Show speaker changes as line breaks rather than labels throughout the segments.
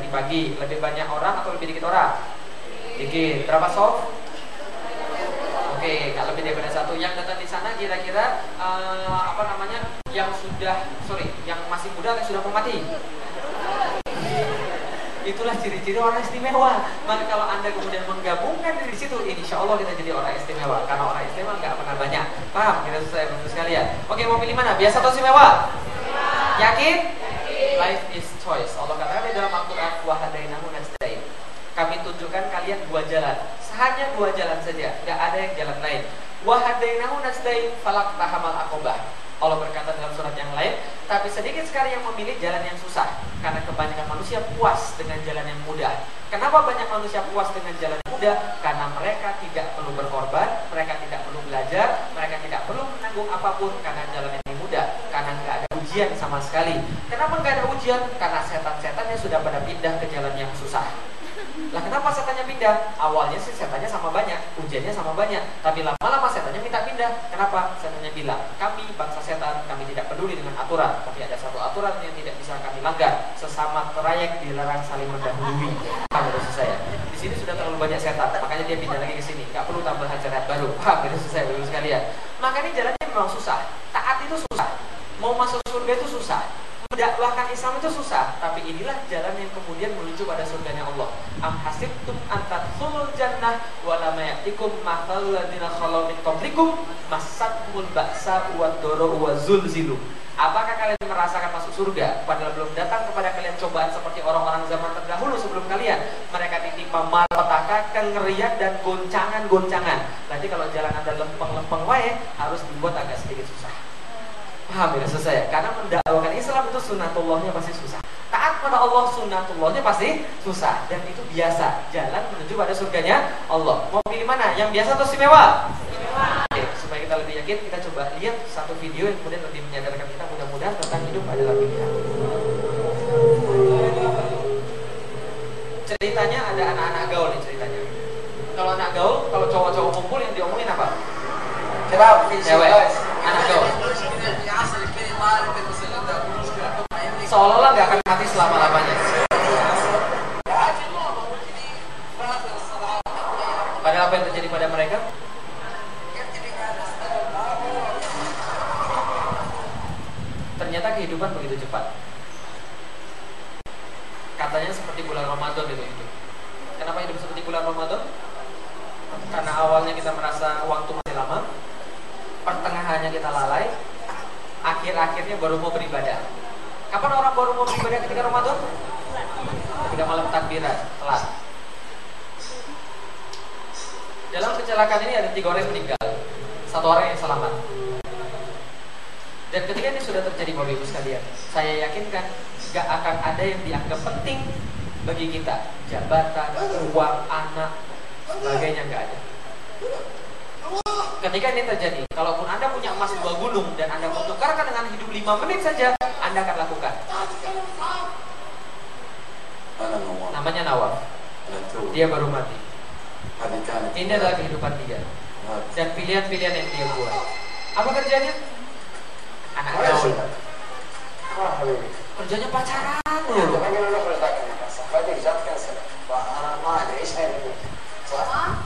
dibagi, lebih banyak orang atau lebih dikit orang? Dikit. Berapa soft? Oke, nggak lebih daripada satu. Yang datang di sana kira-kira yang masih muda atau sudah mau mati? Itulah ciri-ciri orang istimewa. Maka kalau Anda kemudian menggabungkan di situ, insya Allah kita jadi orang istimewa. Karena orang istimewa nggak pernah banyak. Paham? Kita susah ya, bagus sekalian. Oke, mau pilih mana? Biasa atau istimewa? Yakin? Life is choice. Allah katakan di dalam Al-Quran, wa hadainahu najdain. Kami tunjukkan kalian dua jalan. Hanya dua jalan saja, nggak ada yang jalan lain. Wa hadainahu najdain falaqtahamal aqabah. Allah berkata dalam surat yang lain, tapi sedikit sekali yang memilih jalan yang susah, karena kebanyakan manusia puas dengan jalan yang mudah. Kenapa banyak manusia puas dengan jalan yang mudah? Karena mereka tidak perlu berkorban, mereka tidak perlu belajar, mereka tidak perlu menanggung apapun, karena jalan yang mudah, karena nggak ada ujian sama sekali. Kenapa nggak ada ujian? Karena setan-setannya sudah pada pindah ke jalan yang susah. Lah kenapa setannya pindah? Awalnya sih setannya sama banyak, ujiannya sama banyak, tapi lama-lama setannya minta pindah. Kenapa? Setannya bilang, kami bangsa setan, kami tidak peduli dengan aturan, tapi ada satu aturan yang tidak bisa kami langgar. Sesama trayek dilarang saling mendahului. Paham maksud saya? Di sini sudah terlalu banyak setan, makanya dia pindah lagi ke sini. Gak perlu tambahan syariat baru. Paham maksud saya, bagus sekalian. Makanya jalannya memang susah. Taat itu susah. Mau masuk surga itu susah. Mendakwahkan Islam itu susah, tapi inilah jalan yang kemudian menuju pada surganya Allah. Am hasibtum an tadkhulul jannah wa lam ya'tikum mathalul ladzina khalu min qablikum massatuhul ba'sa wad-dharra wa zulzilu. Apakah kalian merasakan masuk surga padahal belum datang kepada kalian cobaan seperti orang-orang zaman terdahulu sebelum kalian? Mereka ditimpa malapetaka, kengerian dan goncangan-goncangan. Nanti kalau jalan Anda lempeng-lempeng wae harus dibuat agak sedikit susah. Paham ya saya? Karena mendakwakan Islam itu sunnatullahnya pasti susah. Taat pada Allah sunnatullahnya pasti susah. Dan itu biasa, jalan menuju pada surganya Allah. Mau pilih mana? Yang biasa atau istimewa? Oke, supaya kita lebih yakin, kita coba lihat satu video yang kemudian lebih menyadarkan kita mudah-mudahan tentang hidup adalah pilihan. Ceritanya ada anak-anak gaul nih ceritanya. Kalau anak gaul, kalau cowok-cowok kumpul yang diomongin apa? Cewek, anak gaul. Seolah-olah gak akan mati selama-lamanya. Padahal apa yang terjadi pada mereka? Ternyata kehidupan begitu cepat. Katanya seperti bulan Ramadan itu. Kenapa hidup seperti bulan Ramadan? Karena awalnya kita merasa waktu masih lama, pertengahannya kita lalai, akhir-akhirnya baru mau beribadah. Kapan orang baru mau beribadah ketika Ramadan? Ketika malam takbiran, telat. Dalam kecelakaan ini ada 3 orang yang meninggal, 1 orang yang selamat. Dan ketika ini sudah terjadi Bapak Ibu sekalian, saya yakinkan gak akan ada yang dianggap penting bagi kita. Jabatan, uang, anak, sebagainya gak ada. Ketika ini terjadi, kalaupun Anda punya emas 2 gunung dan Anda mau tukarkan dengan hidup 5 menit saja, Anda akan lakukan. Namanya Nawaf. Dia baru mati. Ini adalah kehidupan dia dan pilihan-pilihan yang dia buat. Apa kerjanya? Anak gaul. Kerjanya pacaran dulu.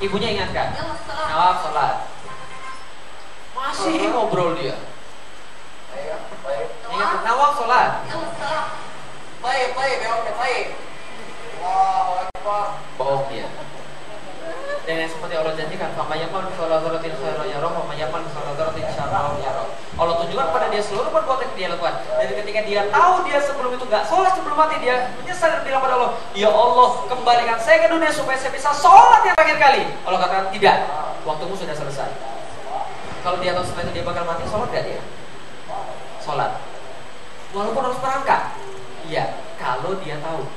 Ibunya ingatkan, Nawaf sholat. Masih ngobrol dia. Ingat, Nawaf sholat. Bohong dia. Dan yang seperti Allah janjikan, famayamal bisoladzaratin khairan yarah, famayamal bisoladzaratin syarran yarah. Allah tunjukkan pada dia seluruh perbuatan yang dia lakukan. Dan ketika dia tahu dia sebelum itu gak sholat, sebelum mati dia menyesal dan bilang pada Allah, ya Allah, kembalikan saya ke dunia supaya saya bisa sholat yang terakhir kali. Allah katakan, tidak, waktumu sudah selesai. Kalau dia tahu setelah itu dia bakal mati, sholat gak dia? Sholat. Walaupun harus merangkak. Iya, kalau dia tahu.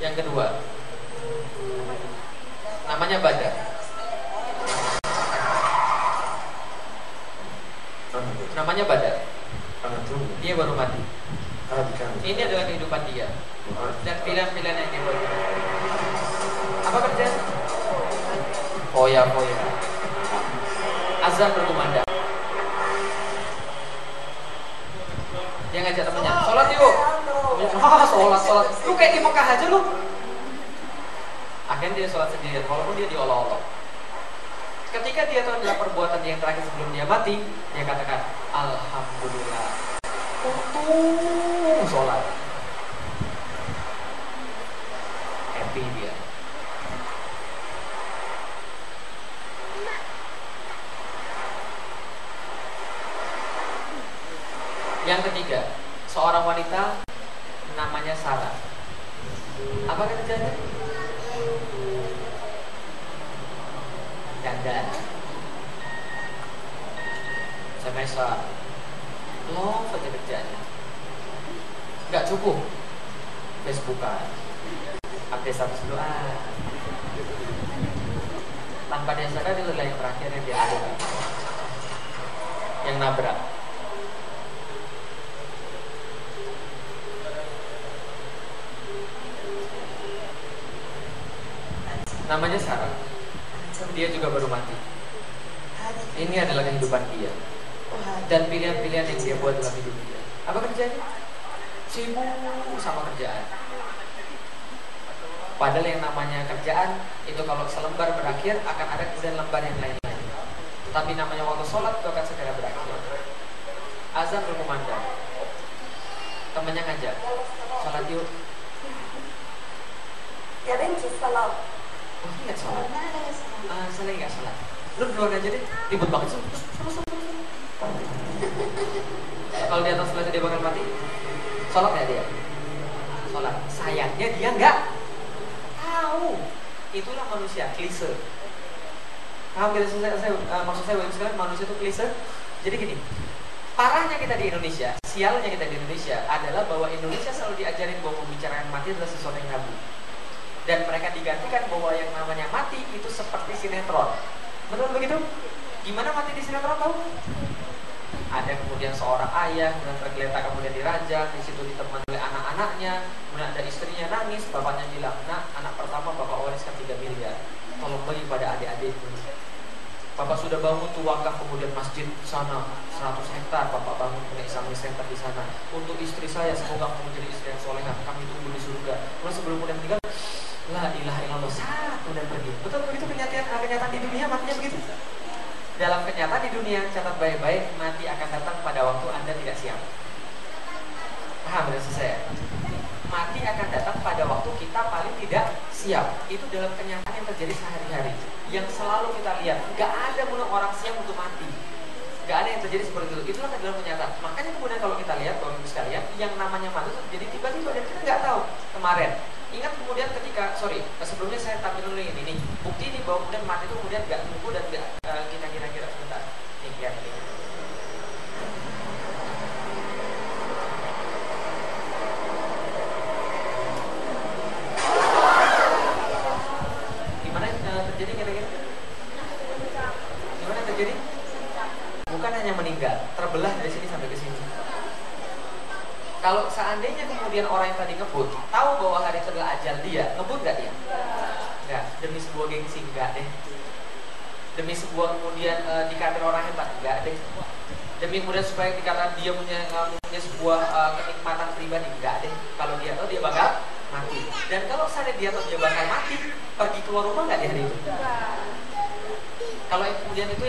Yang kedua, namanya Badar. Namanya Badar. Dia baru mati. Ini adalah kehidupan dia dan pilihan-pilihan yang dia buat. Apa kerja? Foya-foya. Azan berkumandang. Dia ngajak temannya, sholat yuk. sholat. Lu kayak di Mekah aja lu. Akhirnya dia sholat sendirian, walaupun dia diolok-olok. Ketika dia tahu adalah perbuatan yang terakhir sebelum dia mati, dia katakan, Alhamdulillah, untung sholat. Happy dia. Yang ketiga, seorang wanita namanya Sarah. Apa kerjanya? Dandan. Semesa love aja kerjanya. Nggak cukup Facebookan, update status dulu tanpa dia sadar itu adalah yang terakhir yang dia lakukan, yang nabrak. Namanya Sarah. Dia juga baru mati. Ini adalah kehidupan dia dan pilihan-pilihan yang dia buat dalam hidup dia. Apa kerjanya? Sibuk sama kerjaan. Padahal yang namanya kerjaan itu kalau selembar berakhir akan ada kemudian lembar yang lainnya. Tapi namanya waktu sholat itu akan segera berakhir. Azan berkumandang, temannya ngajak, sholat yuk.
Ya benci salat.
Oh, ingat sholat. Saya nggak sholat. Lu duluan aja deh, ribut banget sih. Kalau dia tahu setelah itu dia bakal mati, sholat nggak dia? Sholat. Sayangnya dia nggak tahu. Itulah manusia, klise. Paham tidak? Maksud saya bagus sekali, manusia itu klise. Jadi gini, parahnya kita di Indonesia, sialnya kita di Indonesia adalah bahwa Indonesia selalu diajarin bahwa membicarakan mati adalah sesuatu yang tabu. Dan mereka digantikan bahwa yang namanya mati itu seperti sinetron. Betul begitu? Gimana mati di sinetron tahu? Ada kemudian seorang ayah kemudian tergeletak, kemudian dirajang, di situ ditemani oleh anak-anaknya, kemudian ada istrinya nangis, bapaknya bilang, "Nak, anak pertama bapak wariskan 3 miliar. Tolong bagi pada adik-adikmu." Bapak sudah bangun tuh wakaf kemudian masjid di sana 100 hektar, bapak bangun punya Islamic Center di sana. Untuk istri saya semoga kamu menjadi istri yang solehah, kami tunggu di surga. Kemudian sebelum kemudian meninggal, la ilaha illallah, satu dan pergi. Betul begitu kenyataan di dunia matinya begitu. Dalam kenyataan di dunia, catat baik-baik, mati akan datang pada waktu Anda tidak siap. Paham maksud saya? Mati akan datang pada waktu kita paling tidak siap. Itu dalam kenyataan yang terjadi sehari-hari, yang selalu kita lihat. Gak ada orang siap untuk mati. Gak ada yang terjadi seperti itu. Itulah dalam kenyataan. Makanya kemudian kalau kita lihat, Bapak Ibu sekalian, yang namanya mati itu terjadi tiba-tiba dan kita nggak tahu. Kemarin, ingat kemudian ketika, sebelumnya saya tampil dulu ini. Bukti ini bahwa kemudian mati itu kemudian nggak tunggu dan nggak kita kira-kira sebentar. Nih, lihat ini. Gimana terjadi kira-kira? Gimana terjadi? Bukan hanya meninggal, terbelah dari sini sampai ke sini. Kalau seandainya kemudian orang yang tadi ngebut tahu bahwa hari itu adalah ajal dia, ngebut gak dia? Enggak. Demi sebuah gengsi, enggak deh. Demi sebuah kemudian dikatakan orang hebat, enggak deh. Demi kemudian supaya dikatakan dia punya sebuah kenikmatan pribadi, enggak deh. Kalau dia tahu dia bakal mati. Dan kalau seandainya dia tahu dia bakal mati, pergi keluar rumah nggak di hari itu? Kalau yang kemudian itu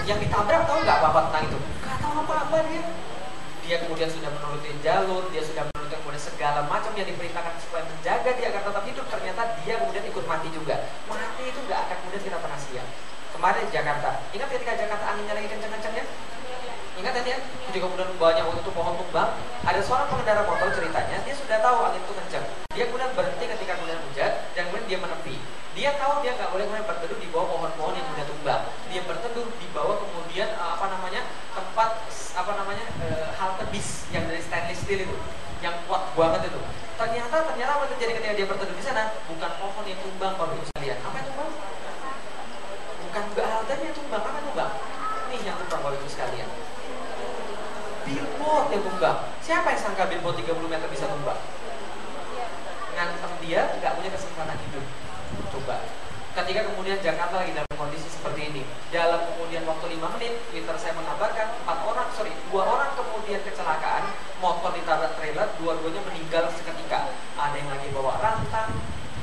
yang ditabrak tahu nggak apa-apa tentang itu? Nggak tahu apa-apa dia. Dia kemudian sudah menuruti jalur, dia sudah menuruti kemudian segala macam yang diperintahkan supaya menjaga dia agar tetap hidup. Ternyata dia kemudian ikut mati juga. Mati itu nggak akan kemudian kita pernah siap. Kemarin di Jakarta, ingat ketika Jakarta anginnya lagi kencang-kencangnya? Ingat kan ya? Ketika kemudian banyak waktu itu pohon tumbang, ada seorang pengendara motor ceritanya, dia sudah tahu angin itu kencang. Dia kemudian berhenti ketika kemudian hujan, dan kemudian dia menepi. Dia tahu dia nggak boleh kemudian berteduh di bawah pohon-pohon yang kemudian tumbang. Dia berteduh di bawah kemudian tempat halte bis yang dari stainless steel itu, yang kuat banget itu. Ternyata apa terjadi ketika dia berteduh di sana? Bukan pohon yang tumbang, Bapak Ibu sekalian. Apa yang tumbang? Bukan haltenya yang tumbang, apa yang tumbang? Ini yang tumbang, Bapak Ibu sekalian. Billboard yang tumbang. Siapa yang sangka billboard 30 meter bisa tumbang? Ngantem dia nggak punya kesempatan hidup. Coba Ketika kemudian Jakarta lagi dalam kondisi seperti ini, dalam kemudian waktu 5 menit, Twitter saya mengabarkan 2 orang kemudian kecelakaan, motor ditabrak trailer, dua-duanya meninggal seketika. Ada yang lagi bawa rantang,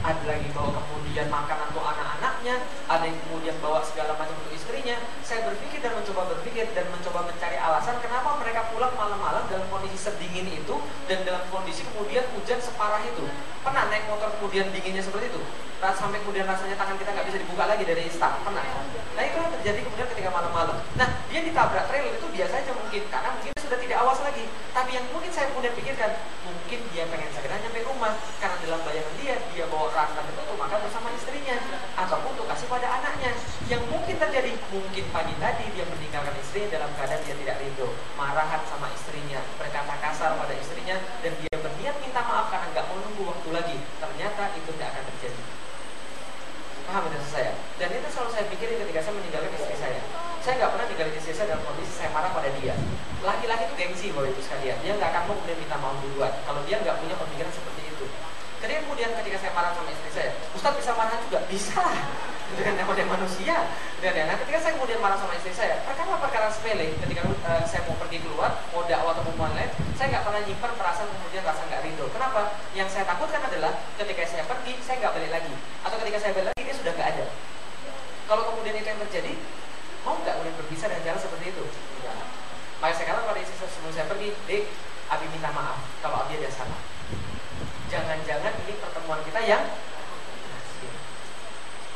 ada lagi bawa kemudian makanan untuk anak-anaknya, ada yang kemudian bawa segala macam untuk istrinya. Saya berpikir dan mencoba mencari alasan kenapa mereka pulang malam-malam dalam kondisi sedingin itu dan dalam kondisi kemudian hujan separah itu. Pernah naik motor kemudian dinginnya seperti itu? Sampai kemudian rasanya tangan kita nggak bisa dibuka lagi dari instan, pernah? Nah itu yang terjadi kemudian ketika malam-malam. Nah dia ditabrak trailer itu biasa aja mungkin, karena mungkin sudah tidak awas lagi. Tapi yang mungkin saya kemudian pikirkan, mungkin dia pengen segera nyampe rumah, karena dalam bayangan dia bawa rantang itu untuk makan bersama istrinya, ataupun untuk kasih pada anaknya. Yang mungkin terjadi, mungkin pagi tadi dia meninggalkan istrinya dalam keadaan dia tidak ridho, marahan sama istrinya, berkata kasar pada istrinya, dan dia berniat minta maaf karena nggak mau nunggu waktu lagi. Ternyata itu tidak akan terjadi. Paham itu saya? Dan itu selalu saya pikirin ketika saya meninggalkan istri saya. Saya nggak pernah tinggalin istri saya dalam kondisi saya marah pada dia. Laki-laki itu gengsi Bapak Ibu sekalian. Dia nggak akan mau kemudian minta maaf duluan kalau dia nggak punya pemikiran seperti itu. Kemudian ketika saya marah sama istri saya, Ustadz bisa marah juga? Bisa lah, dengan namanya manusia. Nah ketika saya kemudian marah sama istri saya, perkara sepele. Ketika saya mau pergi keluar, mau dakwah atau mau lain, saya nggak pernah nyimpan perasaan kemudian rasa nggak ridho. Kenapa? Yang saya takutkan adalah ketika saya pergi, saya nggak balik lagi, atau ketika saya balik lagi dia sudah nggak ada. Kalau kemudian itu yang terjadi, mau nggak kemudian berpisah dan jalan seperti itu? Enggak. Makanya saya katakan pada istri saya sebelum saya pergi, Dek, Abi minta maaf kalau Abi ada salah. Jangan-jangan ini pertemuan kita yang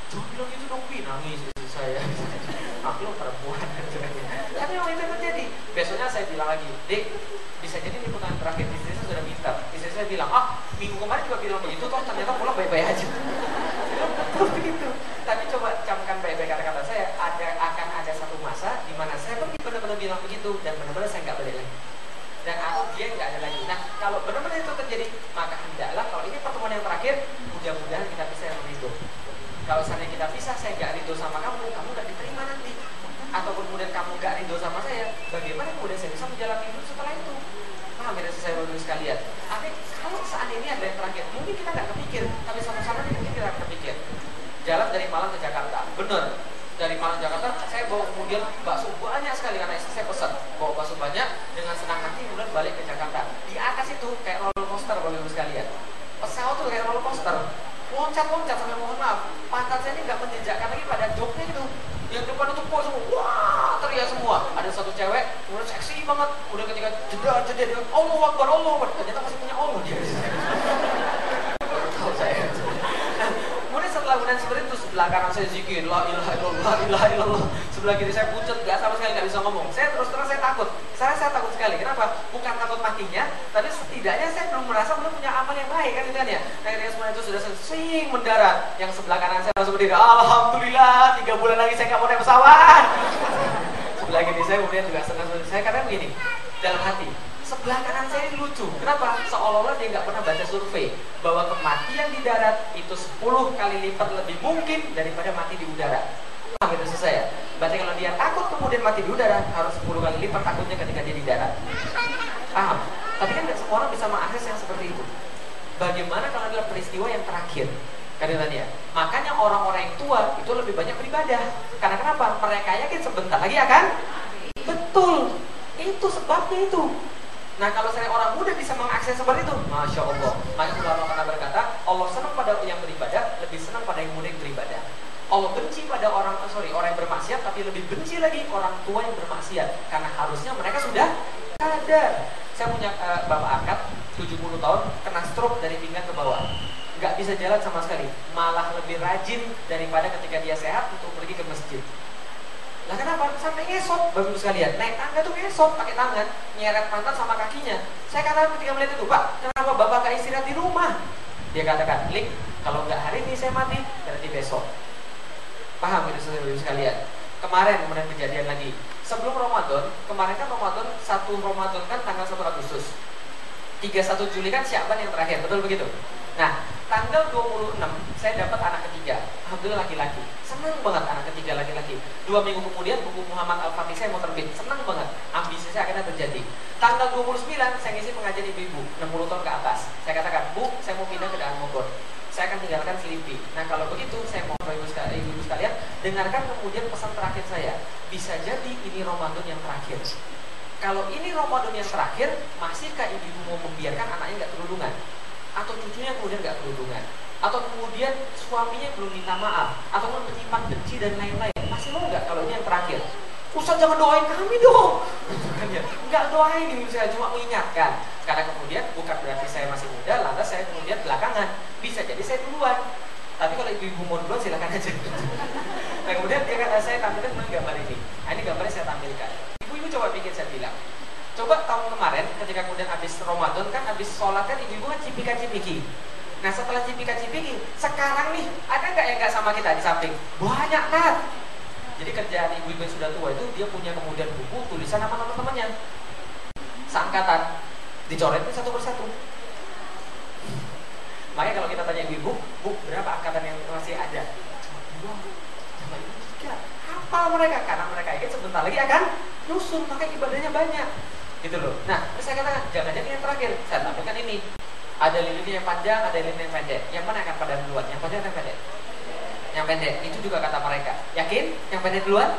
jangan bilang itu dong, nangis istri saya. Aku perempuan. Tapi memang itu terjadi. Besoknya saya bilang lagi, Dek, bisa jadi ini putaran terakhir. Istri saya sudah pintar. Istri saya bilang, minggu kemarin juga bilang begitu, toh ternyata pulang baik-baik aja. Betul begitu. Tapi coba camkan baik-baik kata-kata saya. Akan ada satu masa di mana saya pergi benar-benar bilang begitu dan benar-benar saya nggak balik lagi. Dan dia nggak ada lagi. Nah, kalau benar-benar itu terjadi, maka hendaklah kalau ini pertemuan yang terakhir, mudah-mudahan kita bisa yang ridho. Kalau seandainya kita pisah, saya nggak ridho sama kamu nggak diterima nanti. Ataupun kemudian kamu nggak ridho sama saya, bagaimana kemudian saya bisa menjalani hidup setelah itu? Paham ya saya baru sekalian? Tapi kalau seandainya ada yang terakhir, mungkin kita nggak kepikir, tapi sama-sama mungkin kita akan kepikir. Jalan dari Malang ke Jakarta, benar. Dari Malang Jakarta, saya bawa kemudian bakso banyak sekali karena istri saya pesan bawa bakso banyak dengan senang hati kemudian balik ke Jakarta. Di atas itu kayak roller coaster Bapak Ibu sekalian. Pesawat tuh kayak roller coaster, loncat-loncat sampai mohon maaf, pantat saya ini nggak menjejakkan lagi pada joknya itu. Yang depan itu pos semua, wah teriak semua. Ada satu cewek, kemudian seksi banget. Udah ketika jeda dia, Allahu Akbar, ternyata masih punya Allah dia. Baru tahu saya. Kemudian setelah kemudian seperti itu, sebelah kanan saya zikir, la ilaha illallah. Sebelah kiri saya pucat, sama sekali nggak bisa ngomong. Saya terus terang saya takut. Saya takut sekali. Kenapa? Bukan takut matinya, tapi setidaknya saya belum punya amal yang baik kan itu kan ya. Akhirnya semua itu sudah sing mendarat. Yang sebelah kanan saya langsung berdiri, alhamdulillah 3 bulan lagi saya nggak mau naik pesawat. Sebelah kiri saya kemudian juga senang. Saya kadang begini dalam hati. Sebelah kanan saya ini lucu. Kenapa? Seolah-olah dia nggak pernah baca survei bahwa kematian di darat itu 10 kali lipat lebih mungkin daripada mati di udara. Paham itu saya? Berarti kalau dia takut kemudian mati di udara, harus 10 kali lipat takutnya ketika dia di darat. Paham? Tapi kan nggak semua orang bisa mengakses yang seperti itu. Bagaimana kalau adalah peristiwa yang terakhir? Karena tadi ya. Makanya orang-orang yang tua itu lebih banyak beribadah. Karena kenapa? Mereka yakin sebentar lagi akan betul. Itu sebabnya itu. Nah kalau saya orang muda bisa mengakses seperti itu, Masya Allah. Maka ulama pernah berkata, Allah senang pada yang beribadah, lebih senang pada yang muda yang beribadah. Allah benci pada orang yang bermaksiat, tapi lebih benci lagi orang tua yang bermaksiat. Karena harusnya mereka sudah sadar. Saya punya bapak angkat 70 tahun, kena stroke dari pinggang ke bawah, nggak bisa jalan sama sekali. Malah lebih rajin daripada ketika dia sehat untuk pergi ke masjid. Lah kenapa? Sampai ngesot, Bapak Ibu sekalian. Naik tangga tuh ngesot pakai tangan, nyeret pantat sama kakinya. Saya katakan ketika melihat itu, Pak, kenapa Bapak gak istirahat di rumah? Dia katakan, Lik, kalau nggak hari ini saya mati, berarti besok. Paham itu Bapak Ibu sekalian? Kemarin kemudian kejadian lagi. Sebelum Ramadan, kemarin kan Ramadan, 1 Ramadan kan tanggal 1 Agustus. 31 Juli kan Sya'ban yang terakhir, betul begitu? Nah, tanggal 26 saya dapat anak ketiga. Alhamdulillah laki-laki. Senang banget anak ketiga laki-laki. 2 minggu kemudian buku Muhammad Al-Fatih saya mau terbit. Senang banget. Ambisi saya akhirnya terjadi. Tanggal 29 saya ngisi pengajian ibu-ibu 60 tahun ke atas. Saya katakan, Bu, saya mau pindah ke Daan Mogot. saya akan tinggalkan Filipi. Nah kalau begitu saya mohon Bapak Ibu sekalian dengarkan kemudian pesan terakhir saya. Bisa jadi ini Ramadan yang terakhir. Kalau ini Ramadan yang terakhir, masihkah ibu mau membiarkan anaknya nggak kerudungan? Atau cucunya kemudian nggak kerudungan? Atau kemudian suaminya belum minta maaf? Atau menyimpan benci dan lain-lain? Masih mau nggak kalau ini yang terakhir? Ustaz jangan doain kami dong. Nggak doain ini, saya cuma mengingatkan. Karena kemudian bukan berarti saya masih muda, lantas saya kemudian belakangan. Bisa jadi saya duluan. Tapi kalau ibu-ibu mau duluan silakan aja. Nah kemudian dia kata saya tampilkan gambar ini. Nah ini gambarnya saya tampilkan. Ibu-ibu coba pikir, saya bilang. Coba tahun kemarin ketika kemudian habis Ramadan kan habis sholat kan ibu-ibu kan cipika-cipiki. Nah setelah cipika-cipiki, sekarang nih ada nggak yang nggak sama kita di samping? Banyak kan? Jadi kerjaan ibu-ibu yang sudah tua itu dia punya kemudian buku tulisan nama teman-temannya seangkatan, dicoretin satu persatu. Makanya kalau kita tanya ibu-ibu, bu berapa angkatan yang masih ada? Cuma 2, cuma 3. Hafal mereka karena mereka ingin sebentar lagi akan nyusun, maka ibadahnya banyak. Gitu loh. Nah, terus saya katakan jangan-jangan yang terakhir. Saya tampilkan ini. Ada lilinnya yang panjang, ada lilin yang pendek. Yang mana akan pada duluan? Yang panjang atau yang pendek? Yang pendek, itu juga kata mereka. Yakin? Yang pendek duluan?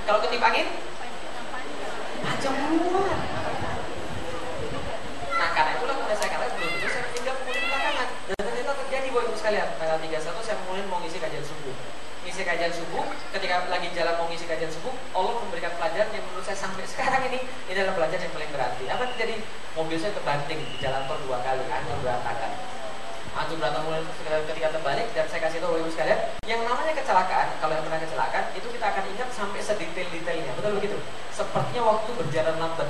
Kalau ketip angin? Panjang duluan. Nah karena itulah kemudian saya katakan belum itu saya pindah kemudian belakangan. Dan ternyata terjadi Bapak Ibu sekalian. Tanggal 31 saya kemudian mau ngisi kajian subuh. Ngisi kajian subuh, ketika lagi jalan mau ngisi kajian subuh, Allah memberikan pelajaran yang menurut saya sampai sekarang ini adalah pelajaran yang paling berarti. Apa yang terjadi? Mobil saya terbanting di jalan tol 2 kali, hancur berantakan. Hancur berantakan ketika terbalik. Dan saya kasih tahu Bapak Ibu sekalian, yang namanya kecelakaan, kalau yang pernah kecelakaan itu kita akan ingat sampai sedetail-detailnya. Betul begitu? Sepertinya waktu berjalan lambat,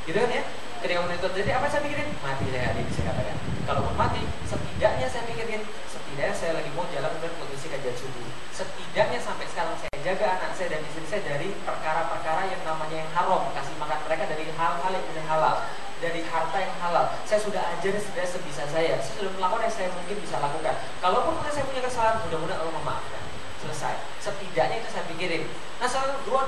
gitu kan ya? Ketika kemudian itu terjadi, apa saya pikirin? Mati saya hari ini, saya katakan. Kalaupun mati, setidaknya saya pikirin, setidaknya saya lagi mau jalan untuk mengisi kajian subuh. Setidaknya sampai sekarang saya jaga anak saya dan istri saya dari perkara-perkara yang namanya yang haram, kasih makan mereka dari hal-hal yang halal, dari harta yang halal. Saya sudah ajarin sebenarnya sebisa saya sudah melakukan yang saya mungkin bisa lakukan. Kalaupun saya punya kesalahan, mudah-mudahan Allah memaafkan. Selesai. Setidaknya itu saya pikirin. Nah selalu dua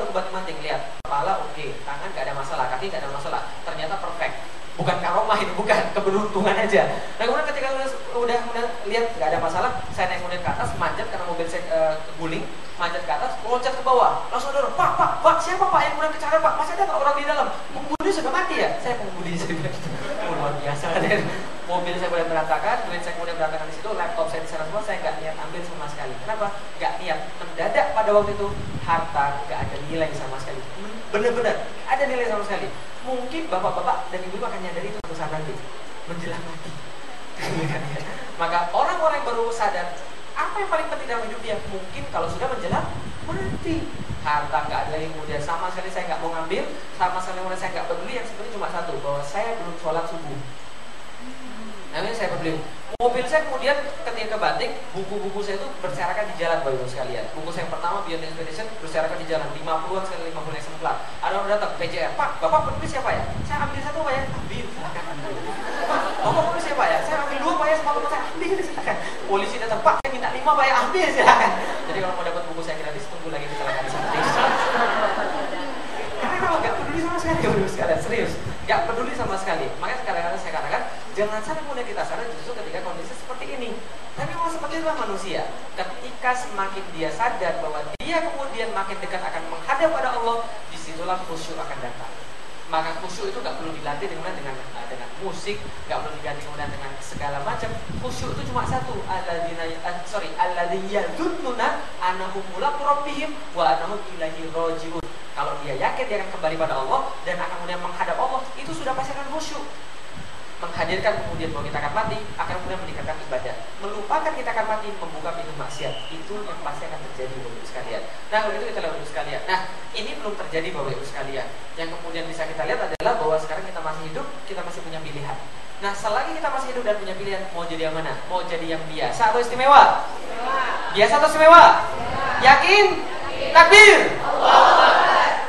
obat manting, lihat kepala oke, tangan gak ada masalah, kaki gak ada masalah, ternyata perfect. Bukan karomah ini, bukan keberuntungan aja. Nah kemudian ketika udah lihat gak ada masalah, saya naik kemudian ke atas, manjat karena mobil saya guling, manjat ke atas, loncat ke bawah, langsung dorong, pak, siapa pak yang kemudian kecelakaan pak? Masih ada nggak orang di dalam? Pengemudi sudah mati ya? Saya pengemudi, saya bilang gitu. Luar biasa kan ya. Mobil saya kemudian berantakan, duit saya kemudian berantakan di situ, laptop saya di sana semua, saya nggak niat ambil sama sekali. Kenapa? Nggak niat. Mendadak pada waktu itu harta nggak ada nilai sama sekali. Bener-bener ada nilai sama sekali. Mungkin bapak-bapak dan ibu akan nyadari itu suatu saat nanti menjelang mati. Maka orang-orang yang baru sadar apa yang paling penting dalam hidup dia, mungkin kalau sudah menjelang mati, harta nggak ada yang kemudian sama sekali saya nggak mau ngambil, sama sekali saya nggak peduli. Yang sebenarnya cuma satu, bahwa saya belum sholat subuh. Namanya saya peduli. Mobil saya kemudian ketika kebanting, buku-buku saya itu berserakan di jalan Bapak Ibu sekalian. Buku saya yang pertama Beyond Expedition berserakan di jalan 50-an sekali 50 eksemplar. Ada orang datang PJR, Pak, Bapak peduli siapa ya? Saya ambil satu Pak ya, ambil silakan ambil. Bapak peduli siapa ya? Saya ambil 2 Pak ya, sama teman saya ambil silakan. Polisi datang, Pak, saya minta 5 Pak ya, ambil silakan. Jadi kalau mau dapat buku saya gratis, tunggu lagi kecelakaan samping. Karena kalau nggak peduli sama sekali Bapak Ibu sekalian, serius, nggak peduli sama sekali. Makanya kadang-kadang saya katakan, jangan sampai kemudian kita sadar justru ketika kondisi seperti ini. Tapi memang seperti itulah manusia. Ketika semakin dia sadar bahwa dia kemudian makin dekat akan menghadap pada Allah, disitulah khusyuk akan datang. Maka khusyuk itu nggak perlu dilatih dengan musik, nggak perlu diganti kemudian dengan segala macam. Khusyuk itu cuma satu, alladzina yadhunnuna annahum mulaqu rabbihim wa annahum ilaihi raji'un. Kalau dia yakin dia akan kembali pada Allah dan akan kemudian menghadap Allah, itu sudah pasti akan khusyuk. Menghadirkan kemudian bahwa kita akan mati, akan kemudian meningkatkan ibadah. Melupakan kita akan mati, membuka pintu maksiat. Itu yang pasti akan terjadi Bapak Ibu sekalian. Nah begitu kita lihat Bapak Ibu sekalian. Nah ini belum terjadi Bapak Ibu sekalian. Yang kemudian bisa kita lihat adalah bahwa sekarang kita masih hidup, kita masih punya pilihan. Nah selagi kita masih hidup dan punya pilihan, mau jadi yang mana? Mau jadi yang biasa atau istimewa? Biasa atau istimewa? Yakin? Takbir!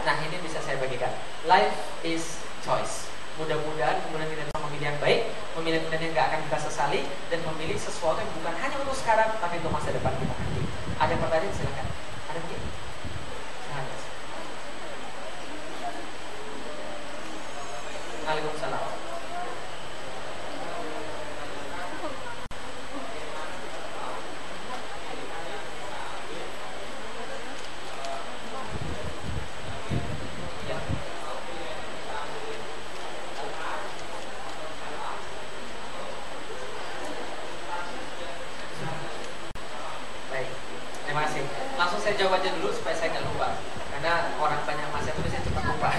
Nah ini bisa saya bagikan. Life is choice. Mudah-mudahan kemudian kita bisa memilih yang baik, memilih yang nggak akan kita sesali, dan memilih sesuatu yang bukan hanya untuk sekarang, tapi untuk masa depan kita nanti. Ada pertanyaan? Silakan. Ada mungkin? Waalaikumsalam. Terima kasih. Langsung saya jawab aja dulu supaya saya nggak lupa. Karena orang tanya Mas itu biasanya cepat lupa.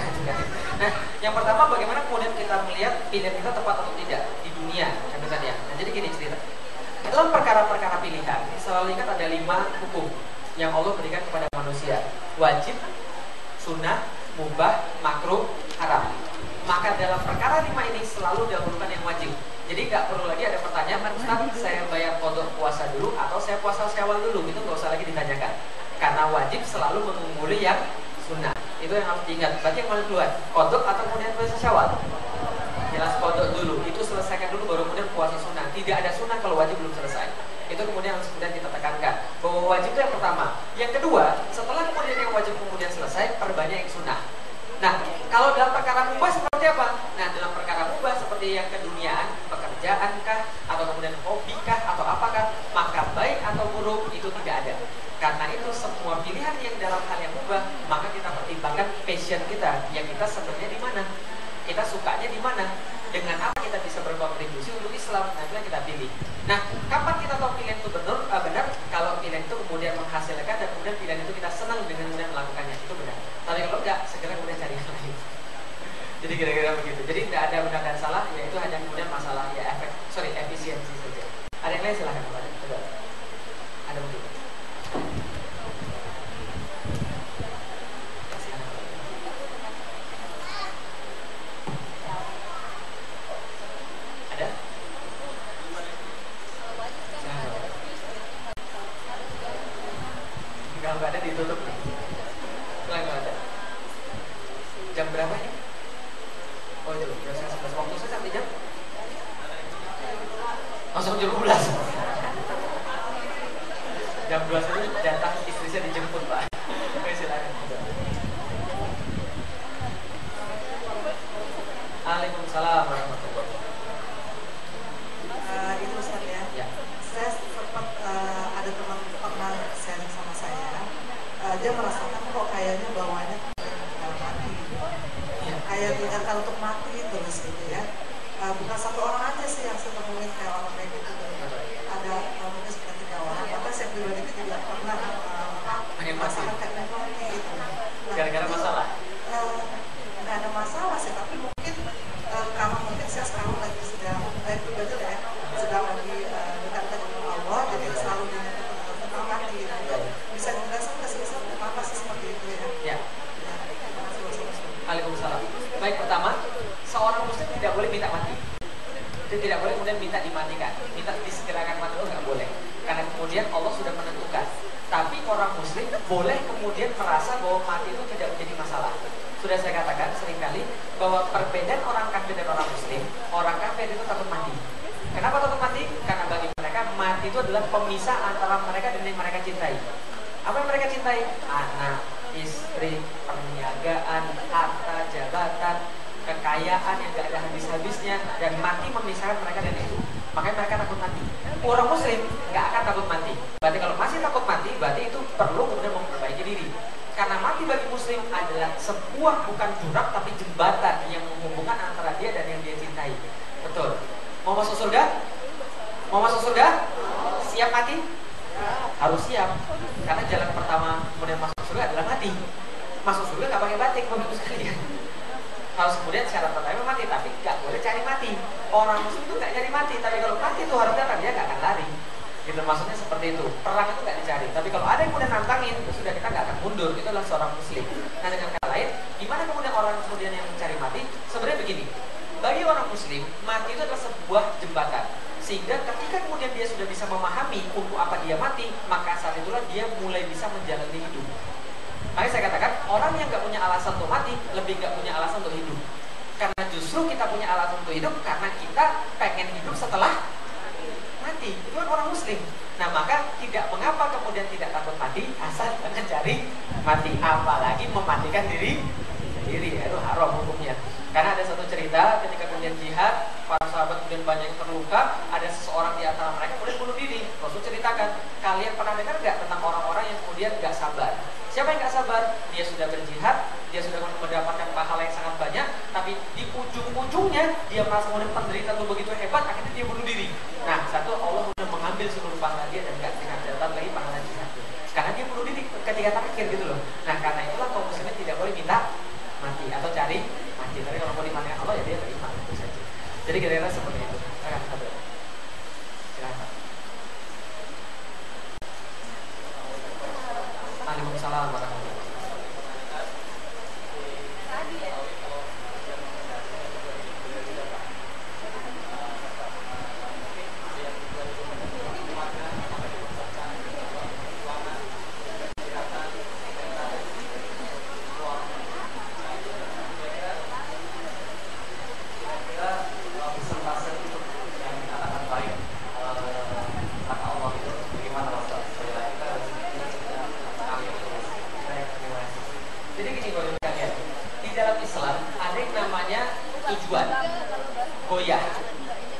Nah, yang pertama bagaimana kemudian kita melihat pilihan kita tepat atau tidak di dunia, kan tadi ya. Nah, jadi gini cerita. Dalam perkara-perkara pilihan, selalu ingat ada 5 hukum yang Allah berikan kepada manusia. Wajib, sunnah, mubah, makruh, haram. Maka dalam perkara 5 ini selalu dahulukan yang wajib. Jadi nggak perlu lagi ada pertanyaan, Ustaz, saya bayar qadha puasa dulu atau saya puasa Syawal dulu, itu nggak usah lagi ditanyakan. Karena wajib selalu mengungguli yang sunnah. Itu yang harus diingat. Berarti yang mana duluan? Qadha atau kemudian puasa Syawal? Jelas qadha dulu. Itu selesaikan dulu baru kemudian puasa sunnah. Tidak ada sunnah kalau wajib belum selesai. Itu kemudian harus kemudian kita tekankan bahwa wajib itu yang pertama. Yang kedua, setelah kemudian yang wajib kemudian selesai, perbanyak yang sunnah. Nah, kalau dalam perkara mubah seperti apa? Nah, dalam perkara mubah seperti yang keduniaan, pekerjaankah, atau kemudian hobikah, atau apakah, maka baik atau buruk itu tidak ada. Karena itu semua pilihan yang dalam hal yang mubah, maka kita pertimbangkan passion kita, yang kita sebenarnya di mana, kita sukanya di mana, dengan apa kita bisa berkontribusi untuk Islam. Nah, itu yang kita pilih. Nah, kapan kita tahu pilihan itu benar? Kalau pilihan itu kemudian menghasilkan dan kemudian pilihan itu kita senang dengan melakukannya, itu benar. Tapi kalau enggak, segera kemudian cari yang lain. Jadi kira-kira begitu. Jadi tidak ada benar dan salah, yaitu hanya kemudian masalah ya efisiensi saja. Ada yang lain silahkan kepada. Ada mungkin. Ada? Enggak ada, ditutup. Enggak ada. Jam berapa ini? Oh itu, jam 11. Waktu saya sampai jam? Langsung jam 12. Jam 12 itu datang istri saya dijemput, Pak. Oke, silakan. Waalaikumsalam warahmatullahi wabarakatuh.
Itu Ustaz ya.
Ya.
Saya sempat ada teman pernah sharing sama saya. Dia merasakan kok kayaknya bawahnya mati.
Ya.
Kayak diingatkan untuk mati terus gitu ya. Bukan satu orang aja sih yang saya temuin kayak orang kayak gitu. Ada mungkin sekitar 3 orang. Bahkan saya pribadi itu juga pernah merasakan kayak mati gitu.
Gara-gara masalah?
Nggak ada masalah sih, tapi mungkin karena mungkin saya sekarang lagi sedang pribadi ya, sedang lagi dekatkan dengan Allah, jadi selalu diingatkan tentang mati gitu. Bisa dijelaskan nggak sih kenapa sih seperti itu ya?
Ya. Waalaikumsalam. Baik, pertama, seorang muslim tidak boleh minta mati. Dia tidak boleh kemudian minta dimatikan, minta disegerakan mati, itu nggak boleh. Karena kemudian Allah sudah menentukan. Tapi orang muslim boleh kemudian merasa bahwa mati itu tidak menjadi masalah. Sudah saya katakan seringkali bahwa perbedaan orang kafir dan orang muslim, orang kafir itu takut mati. Kenapa takut mati? Karena bagi mereka mati itu adalah pemisah antara mereka dan yang mereka cintai. Apa yang mereka cintai? Anak, istri, perniagaan, harta, jabatan, kekayaan yang gak ada habis-habisnya, dan mati memisahkan mereka dan itu. Makanya mereka takut mati. Orang muslim gak akan takut mati. Berarti kalau masih takut mati, berarti itu perlu kemudian memperbaiki diri. Karena mati bagi muslim adalah sebuah bukan jurang tapi jembatan yang menghubungkan antara dia dan yang dia cintai. Betul. Mau masuk surga? Mau masuk surga? Siap mati? Harus siap. Karena jalan pertama kemudian masuk surga adalah mati. Masuk surga gak pakai batik, bagus sekalian. Harus kemudian syarat pertama mati, tapi gak boleh cari mati. Orang muslim itu gak cari mati, tapi kalau mati itu harus datang, dia gak akan lari. Gitu, maksudnya seperti itu. Perang itu nggak dicari. Tapi kalau ada yang kemudian nantangin, itu sudah kita nggak akan mundur. Itu adalah seorang muslim. Nah, dengan kata lain, gimana kemudian orang kemudian yang mencari mati? Sebenarnya begini. Bagi orang muslim, mati itu adalah sebuah jembatan. Sehingga ketika kemudian dia sudah bisa memahami untuk apa dia mati, maka saat itulah dia mulai bisa menjalani hidup. Makanya saya katakan, orang yang nggak punya alasan untuk mati, lebih nggak punya alasan untuk hidup. Karena justru kita punya alasan untuk hidup, karena kita pengen hidup setelah mati. Itu kan orang muslim. Nah, maka tidak mengapa kemudian tidak takut mati asal jangan cari mati, apalagi mematikan diri sendiri. Itu haram hukumnya. Karena ada satu cerita ketika kemudian jihad, para sahabat kemudian banyak yang terluka, ada seseorang di antara mereka kemudian bunuh diri. Rasul ceritakan, kalian pernah dengar nggak tentang orang-orang yang kemudian nggak sabar? Siapa yang nggak sabar? Dia sudah berjihad, dia sudah mendapatkan pahala yang sangat banyak, tapi di ujung-ujungnya dia merasa kemudian penderitaan itu begitu hebat, akhirnya dia bunuh diri. Nah, satu, Allah sudah mengambil seluruh pahala dia dan nggak dengan catatan lagi pahala jihad. Karena 3 terakhir gitu loh. Nah karena itulah kaum muslimin tidak boleh minta mati atau cari mati. Tapi kalau mau dimatikan Allah ya dia terima itu saja. Jadi kira-kira seperti itu. Silakan. Waalaikumsalam warahmatullahi wabarakatuh.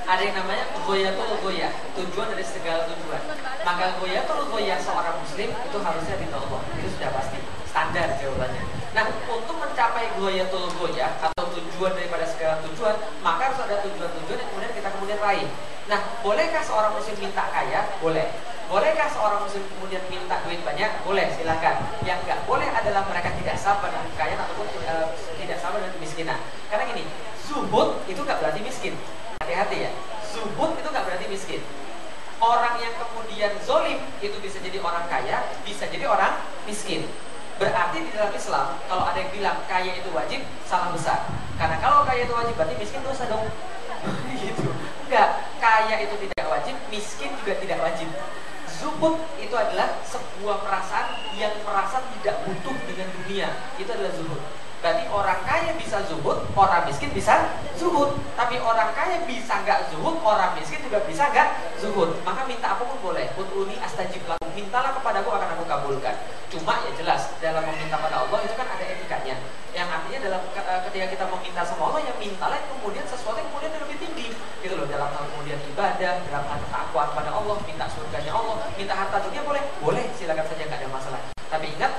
Ada yang namanya goyatul goyah, tujuan dari segala tujuan. Maka goyatul goyah seorang muslim itu harusnya ridho Allah. Itu sudah pasti, standar jawabannya. Nah, untuk mencapai goyatul goyah atau tujuan daripada segala tujuan, maka harus ada tujuan-tujuan yang kemudian kita raih. Nah, bolehkah seorang muslim minta kaya? Boleh. Bolehkah seorang muslim kemudian minta duit banyak? Boleh, silakan. Yang nggak boleh adalah mereka tidak sabar dengan kekayaan ataupun tidak sabar dengan kemiskinan. Karena gini, zuhud itu nggak berarti miskin. Hati-hati ya, zuhud itu nggak berarti miskin. Orang yang kemudian zolim itu bisa jadi orang kaya, bisa jadi orang miskin. Berarti di dalam Islam, kalau ada yang bilang kaya itu wajib, salah besar. Karena kalau kaya itu wajib, berarti miskin dosa dong. Gitu. Enggak, kaya itu tidak wajib, miskin juga tidak wajib. Zuhud itu adalah sebuah perasaan yang merasa tidak butuh dengan dunia. Itu adalah zuhud. Berarti orang kaya bisa zuhud, orang miskin bisa zuhud. Tapi orang kaya bisa nggak zuhud, orang miskin juga bisa nggak zuhud. Maka minta apapun boleh. Ud'uni astajib lakum. Mintalah kepadaku akan aku kabulkan. Cuma ya jelas dalam meminta pada Allah itu kan ada etikanya. Yang artinya dalam ketika kita meminta sama Allah, yang mintalah kemudian sesuatu yang kemudian lebih tinggi. Gitu loh, dalam hal kemudian ibadah, dalam hal ketakwaan pada Allah, minta surganya Allah, minta harta dunia boleh, boleh, silakan saja, nggak ada masalah. Tapi ingat,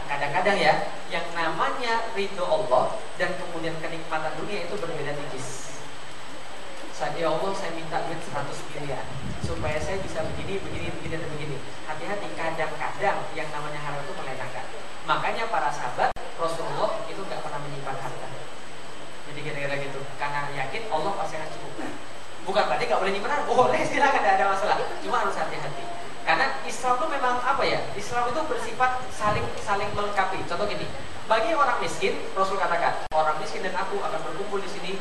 kadang-kadang ya, yang namanya ridho Allah dan kemudian kenikmatan dunia itu berbeda tipis. Ya Allah, saya minta duit 100 miliar supaya saya bisa begini, dan begini. Hati-hati, kadang-kadang yang namanya harta itu melenakan. Makanya para sahabat Rasulullah itu nggak pernah menyimpan harta. Jadi kira-kira gitu, karena yakin Allah pasti akan cukupkan. Bukan berarti nggak boleh nyimpan harta, boleh, silakan, tidak ada masalah. Cuma harus hati-hati. Karena Islam itu memang apa ya? Islam itu bersifat saling melengkapi. Contoh gini, bagi orang miskin, Rasul katakan, orang miskin dan aku akan berkumpul di sini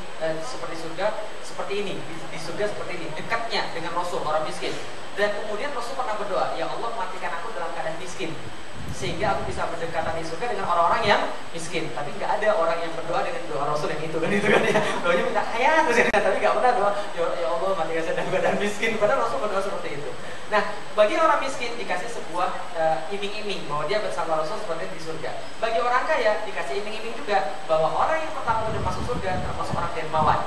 seperti surga, seperti ini, di surga seperti ini, dekatnya dengan Rasul orang miskin. Dan kemudian Rasul pernah berdoa, ya Allah matikan aku dalam keadaan miskin, sehingga aku bisa berdekatan di surga dengan orang-orang yang miskin. Tapi nggak ada orang yang berdoa dengan doa Rasul yang itu kan ya. Doanya minta kaya terus ya, tapi nggak pernah doa ya Allah matikan saya dalam keadaan miskin. Padahal Rasul berdoa seperti itu. Nah, bagi orang miskin dikasih sebuah iming-iming bahwa dia bersama Rasul seperti di surga. Bagi orang kaya dikasih iming-iming juga bahwa orang yang pertama kemudian masuk surga termasuk orang dermawan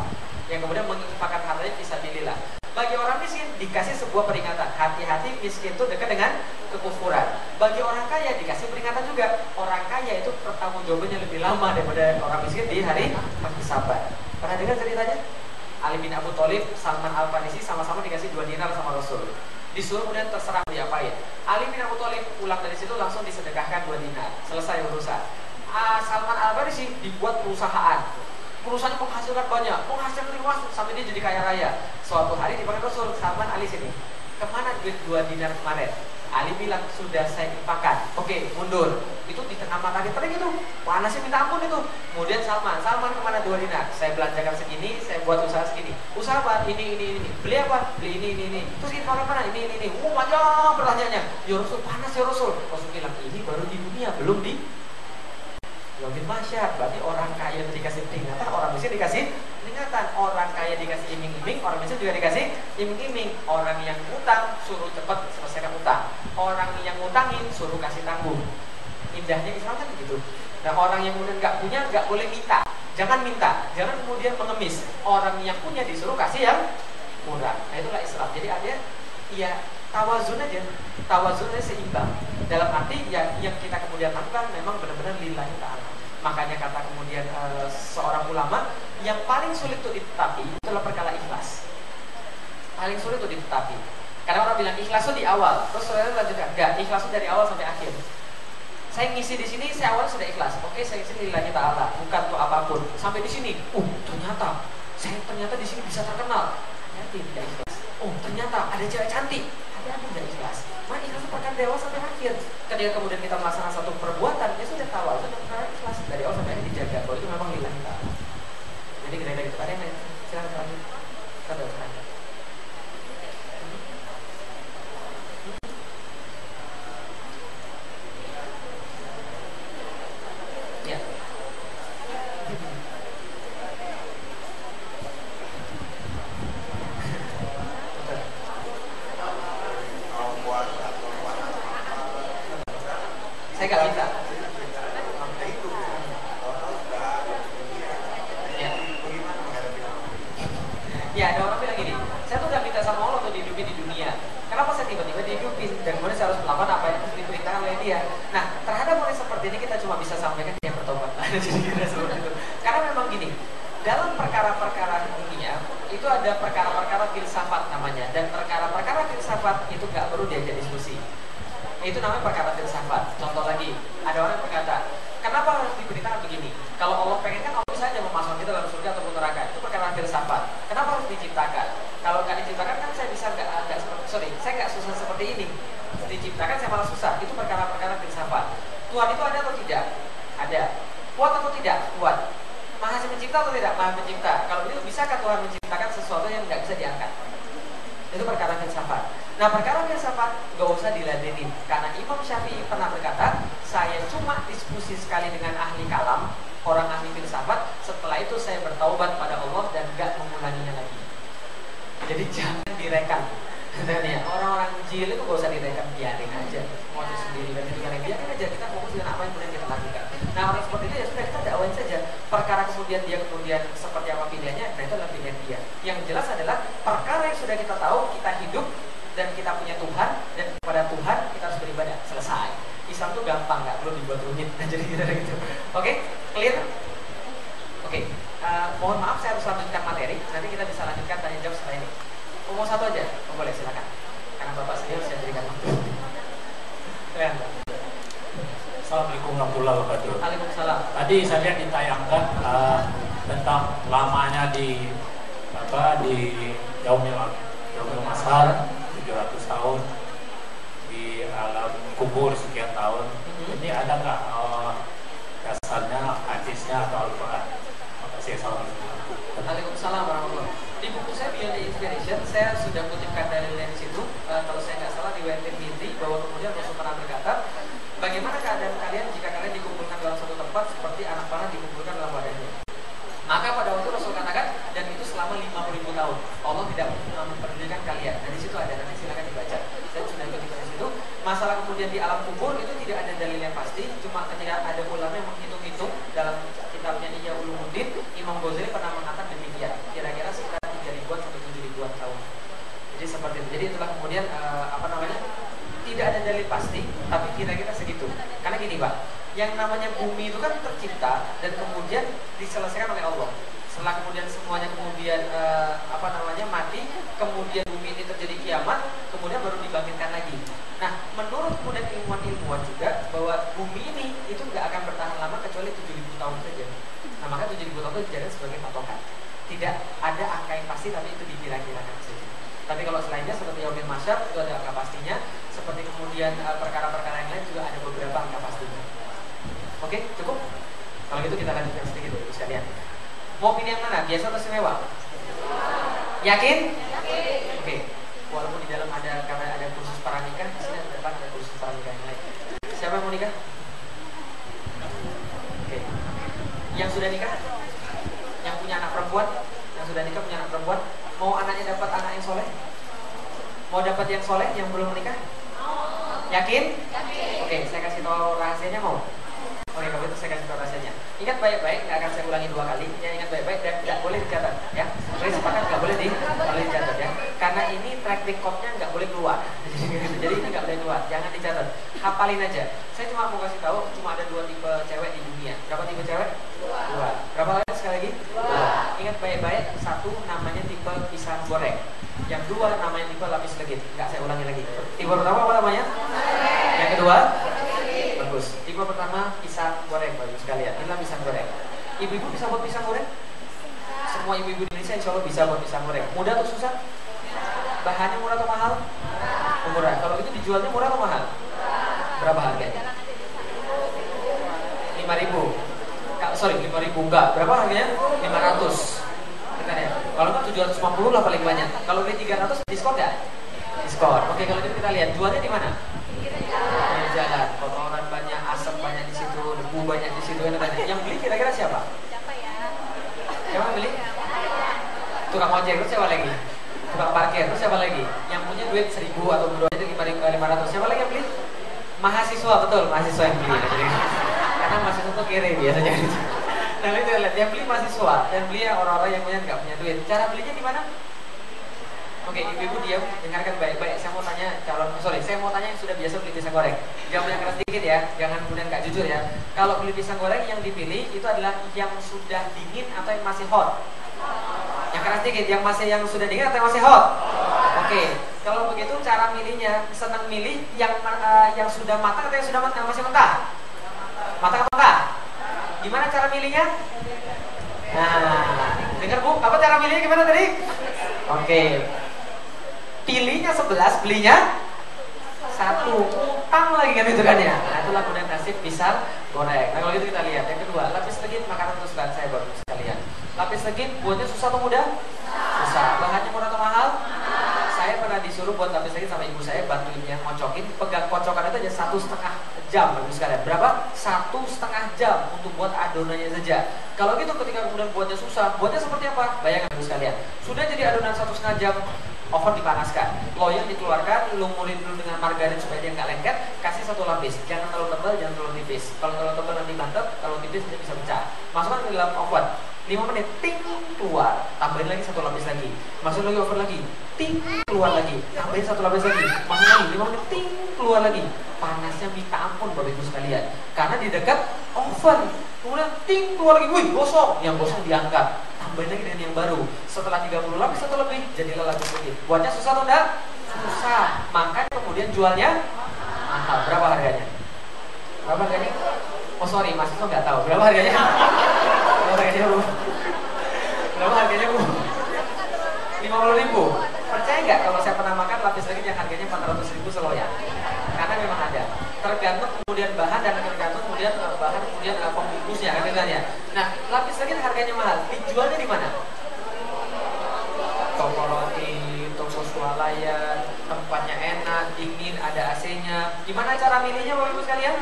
yang kemudian menginfakkan hartanya fisabilillah. Bagi orang miskin dikasih sebuah peringatan, hati-hati miskin itu dekat dengan kekufuran. Bagi orang kaya dikasih peringatan juga, orang kaya itu pertanggungjawabannya lebih lama daripada orang miskin di hari penghisaban. Pernah dengar ceritanya? Ali bin Abu Thalib, Salman Al-Farisi sama-sama dikasih 2 dinar sama Rasul. Disuruh kemudian terserah mau diapain. Ali bin Abu Thalib pulang dari situ langsung disedekahkan 2 dinar. Selesai urusan. Salman Al-Farisi dibuat perusahaan menghasilkan banyak, menghasilkan luas sampai dia jadi kaya raya. Suatu hari dipanggil Rasul, Salman, Ali sini. Kemana duit 2 dinar kemarin? Ali bilang, sudah saya infakkan. Oke, mundur. Itu di tengah matahari terik itu, panasnya minta ampun itu. Kemudian Salman kemana 2 dinar? Saya belanjakan segini, saya buat usaha segini. Usaha apa? Ini. Beli apa? Beli ini. Terus kita pakai mana? Ini. Panjang pertanyaannya. Ya Rasul, panas ya Rasul. Rasul bilang, ini baru di dunia, belum di Yaumin Masyar. Berarti orang kaya dikasih peringatan, orang miskin dikasih peringatan. Orang kaya dikasih iming-iming, orang miskin juga dikasih iming-iming. Orang yang utang suruh cepat selesaikan utang, orang yang ngutangin suruh kasih tanggung. Indahnya Islam kan begitu. Nah, orang yang kemudian nggak punya nggak boleh minta. Jangan minta, jangan kemudian mengemis. Orang yang punya disuruh kasih yang murah. Nah, itulah Islam. Jadi ada ya tawazun aja, tawazunnya seimbang. Dalam arti ya yang kita kemudian lakukan memang benar-benar lillahi ta'ala. Makanya kata kemudian seorang ulama, yang paling sulit untuk ditetapi adalah perkara ikhlas. Paling sulit untuk ditetapi. Karena orang bilang ikhlas itu di awal, terus saudara lanjutkan, enggak, ikhlas itu dari awal sampai akhir. Saya ngisi di sini, saya awal sudah ikhlas. Oke, saya ngisi lillahi ta'ala, bukan untuk apapun. Sampai di sini, ternyata saya di sini bisa terkenal. Hati tidak ikhlas. Ternyata ada cewek cantik. Hati tidak ikhlas. Nah, ikhlas itu akan dewa sampai akhir. Ketika kemudian kita melaksanakan satu perbuatan, ya sudah awal, sudah ikhlas dari awal sampai akhir dijaga. Bahwa itu memang lillahi ta'ala. Jadi kira-kira gitu. Ada yang lain? Silakan. Kita doakan. Saya nggak bisa. Ya, ada orang bilang gini, saya tuh udah minta sama Allah untuk dihidupin di dunia. Kenapa saya tiba-tiba dihidupin? Dan kemudian saya harus melakukan apa yang diperintahkan oleh dia. Nah, terhadap orang seperti ini kita cuma bisa sampaikan dia bertobat. Jadi kira seperti itu. Karena memang gini, dalam perkara-perkara dunia itu ada perkara-perkara filsafat namanya, dan perkara-perkara filsafat itu nggak perlu diajak diskusi. Itu namanya perkara filsafat. Contoh lagi, ada orang yang berkata, kenapa harus diberitakan begini? Kalau Allah pengen kan Allah bisa aja memasukkan kita dalam surga ataupun neraka. Itu perkara filsafat. Kenapa harus diciptakan? Kalau nggak diciptakan kan saya bisa saya nggak susah seperti ini. Diciptakan saya malah susah. Itu perkara-perkara filsafat. Tuhan itu ada atau tidak? Ada. Kuat atau tidak? Kuat. Maha pencipta atau tidak? Maha pencipta. Kalau begitu, bisakah Tuhan menciptakan sesuatu yang nggak bisa diangkat? Itu perkara filsafat. Nah, perkara filsafat gak usah diladenin. Karena Imam Syafi'i pernah berkata, saya cuma diskusi sekali dengan ahli kalam, orang ahli filsafat. Setelah itu saya bertaubat pada Allah dan gak mengulanginya lagi. Jadi jangan direkam. Orang-orang jil itu gak usah direkam, biarin aja. Mau itu sendiri, biarin aja. Kita fokus dengan apa yang kemudian kita lakukan. Nah, orang seperti itu ya sudah, kita dakwain saja. Perkara kemudian dia seperti apa pilihannya, nah itu adalah pilihan dia. Yang jelas adalah perkara yang sudah kita tahu, kita hidup dan kita punya Tuhan, dan kepada Tuhan kita harus beribadah. Selesai. Islam itu gampang, nggak perlu dibuat rumit. Jadi gitu. Oke, clear? Oke. Mohon maaf saya harus lanjutkan materi. Nanti kita bisa lanjutkan tanya jawab setelah ini. Mau satu aja? Boleh, silakan. Karena Bapak sendiri saya berikan waktu.
Assalamualaikum warahmatullahi wabarakatuh.
Waalaikumsalam.
Tadi saya lihat ditayangkan tentang lamanya di Yaumil Mahsyar 700 tahun, di alam kubur sekian tahun. Ini ada nggak dasarnya, hadisnya atau Al-Quran? Terima kasih. Assalamualaikum.
Waalaikumsalam warahmatullahi wabarakatuh. Di buku saya Beyond the Inspiration, saya sudah kutipkan dalilnya di situ. Kalau saya nggak salah di WT Tirmidzi, bahwa kemudian Rasul pernah berkata, bagaimana keadaan kalian jika kalian dikumpulkan dalam satu tempat seperti anak panah dikumpulkan dalam wadahnya? Maka pada waktu Rasul katakan, dan itu selama 50.000 tahun Allah tidak memperdulikan kalian. Dan di situ ada, nanti silakan dibaca. Saya sudah kutipkan di situ. Masalah kemudian di alam kubur itu tidak ada dalil yang pasti. Cuma ketika ada ulama yang menghitung-hitung dalam kitabnya Ihya Ulumuddin, Imam Ghazali pernah mengatakan demikian. Kira-kira sekitar 3.000-an sampai 7.000-an tahun. Jadi seperti itu. Jadi itulah kemudian tidak ada dalil pasti, tapi kira-kira segitu. Karena gini Pak, yang namanya bumi itu kan tercipta dan kemudian diselesaikan oleh Allah. Setelah kemudian semuanya kemudian mati, kemudian bumi ini terjadi kiamat, kemudian baru dibangkitkan lagi. Nah, menurut kemudian ilmuwan juga bahwa bumi ini itu nggak akan bertahan lama kecuali 7.000 tahun saja. Nah, maka 7.000 tahun itu dijadikan sebagai patokan. Tidak ada angka yang pasti, tapi itu dikira-kirakan saja. Tapi kalau selainnya seperti Yaumil Mahsyar itu ada angka pastinya. Seperti kemudian perkara-perkara yang lain juga ada beberapa angka pastinya. Oke, cukup? Kalau gitu kita lanjutkan sedikit dulu sekalian. Mau pilih yang mana? Biasa atau istimewa? Yakin? Yakin. Oke. Walaupun di dalam karena ada kursus pranikah, di sini di depan ada kursus pranikah yang lain. Siapa yang mau nikah? Oke. Yang sudah nikah? Yang punya anak perempuan? Yang sudah nikah punya anak perempuan? Mau anaknya dapat anak yang soleh? Mau dapat yang soleh yang belum menikah? Yakin? Yakin. Oke, saya kasih tahu rahasianya mau? Oke, kalau itu saya kasih tahu rahasianya. Ingat baik-baik, nggak akan saya ulangi 2 kali. Ya, ingat baik-baik dan nggak boleh dicatat, ya. Boleh sepakat nggak boleh dicatat, ya. Karena ini track recordnya nggak boleh keluar. Jadi ini nggak boleh keluar, jangan dicatat. Hafalin aja. Saya cuma mau kasih tahu, cuma ada 2 tipe cewek di dunia. Berapa tipe cewek? 2. Berapa lagi sekali lagi? 2. Ingat baik-baik, 1 namanya tipe pisang goreng. Yang dua namanya tipe lapis legit. Enggak, saya ulangi lagi. Tipe pertama apa namanya? Yang kedua? Bagus. Tipe pertama pisang goreng, bagus sekalian. Inilah pisang goreng. Ibu-ibu bisa buat pisang goreng? Semua ibu-ibu di Indonesia insya Allah bisa buat pisang goreng. Mudah atau susah? Bahannya murah atau mahal? Murah. Kalau itu dijualnya murah atau mahal? Berapa harganya? 5.000. Sorry, 5.000 enggak. Berapa harganya? 500. Benar ya? Kalau enggak 750 lah paling banyak. Kalau beli 300 diskon enggak? Diskon. Oke, kalau gitu kita lihat jualnya di mana? Di jalan. Kotoran banyak, asap banyak di situ, debu banyak di situ. Yang beli kira-kira siapa? Siapa yang beli? Tukang ojek, terus siapa lagi? Tukang parkir, terus siapa lagi? Yang punya duit 1.000 atau berapa itu 500. Siapa lagi yang beli? Mahasiswa, betul, mahasiswa yang beli. Karena mahasiswa itu kere biasanya. Nah itu lihat, yang beli mahasiswa, yang beli orang-orang yang punya nggak punya duit. Cara belinya di mana? Oke, ibu-ibu diam, dengarkan baik-baik. Saya mau tanya saya mau tanya yang sudah biasa beli pisang goreng. Jawab yang keras dikit ya, jangan kemudian nggak jujur ya. Kalau beli pisang goreng yang dipilih itu adalah yang sudah dingin atau yang masih hot? Yang keras dikit, yang sudah dingin atau yang masih hot? Oke, kalau begitu cara milihnya, senang milih yang sudah matang atau yang sudah matang, masih mentah? Matang atau enggak? Gimana cara milihnya? Nah, dengar Bu, apa cara milihnya gimana tadi? Oke. Pilihnya 11, belinya 1. Utang lagi kan itu kan ya. Nah, itulah kemudian nasib pisang goreng. Nah, kalau gitu kita lihat. Yang kedua, lapis legit makanan kesukaan saya baru sekalian. Lapis legit buatnya susah atau mudah? Susah. Bahannya murah atau mahal? Saya pernah disuruh buat lapis legit sama ibu saya, bantuin yang ngocokin. Pegang kocokan itu aja 1,5 jam bagus sekalian. Berapa? 1,5 jam untuk buat adonannya saja. Kalau gitu ketika kemudian buatnya susah, buatnya seperti apa? Bayangkan bagus sekalian. Sudah jadi adonan 1,5 jam, oven dipanaskan, loyang dikeluarkan, lumurin dulu dengan margarin supaya dia nggak lengket, kasih 1 lapis, jangan terlalu tebal, jangan terlalu tipis. Kalau terlalu tebal nanti mantap, kalau tipis dia bisa pecah. Masukkan ke dalam oven, 5 menit, ting, keluar, tambahin lagi 1 lapis lagi, masukin lagi oven lagi, ting, keluar lagi, tambahin 1 lapis lagi, masukin lagi, 5 menit, ting, keluar lagi. Panasnya minta ampun Bapak Ibu sekalian, karena di dekat oven. Kemudian ting, keluar lagi, wih gosong, yang gosong diangkat, tambahin lagi dengan yang baru. Setelah 30 lapis atau lebih, jadilah lapis legit. Buatnya susah atau enggak? Susah. Makanya kemudian jualnya mahal. Berapa harganya? Berapa harganya? Oh sorry, mahasiswa nggak tahu. Berapa harganya? Berapa harganya Bu? Berapa harganya Bu? 50.000. Percaya nggak kalau saya pernah makan lapis legit yang harganya 400.000 seloyan? Karena memang ada. Tergantung kemudian bahan dan tergantung kemudian bahan kemudian pembungkusnya kan ya. Nah, lapis legit harganya mahal. Dijualnya di mana? Toko roti, toko swalayan, tempatnya enak, dingin, ada AC-nya. Gimana cara milihnya Bapak Ibu sekalian?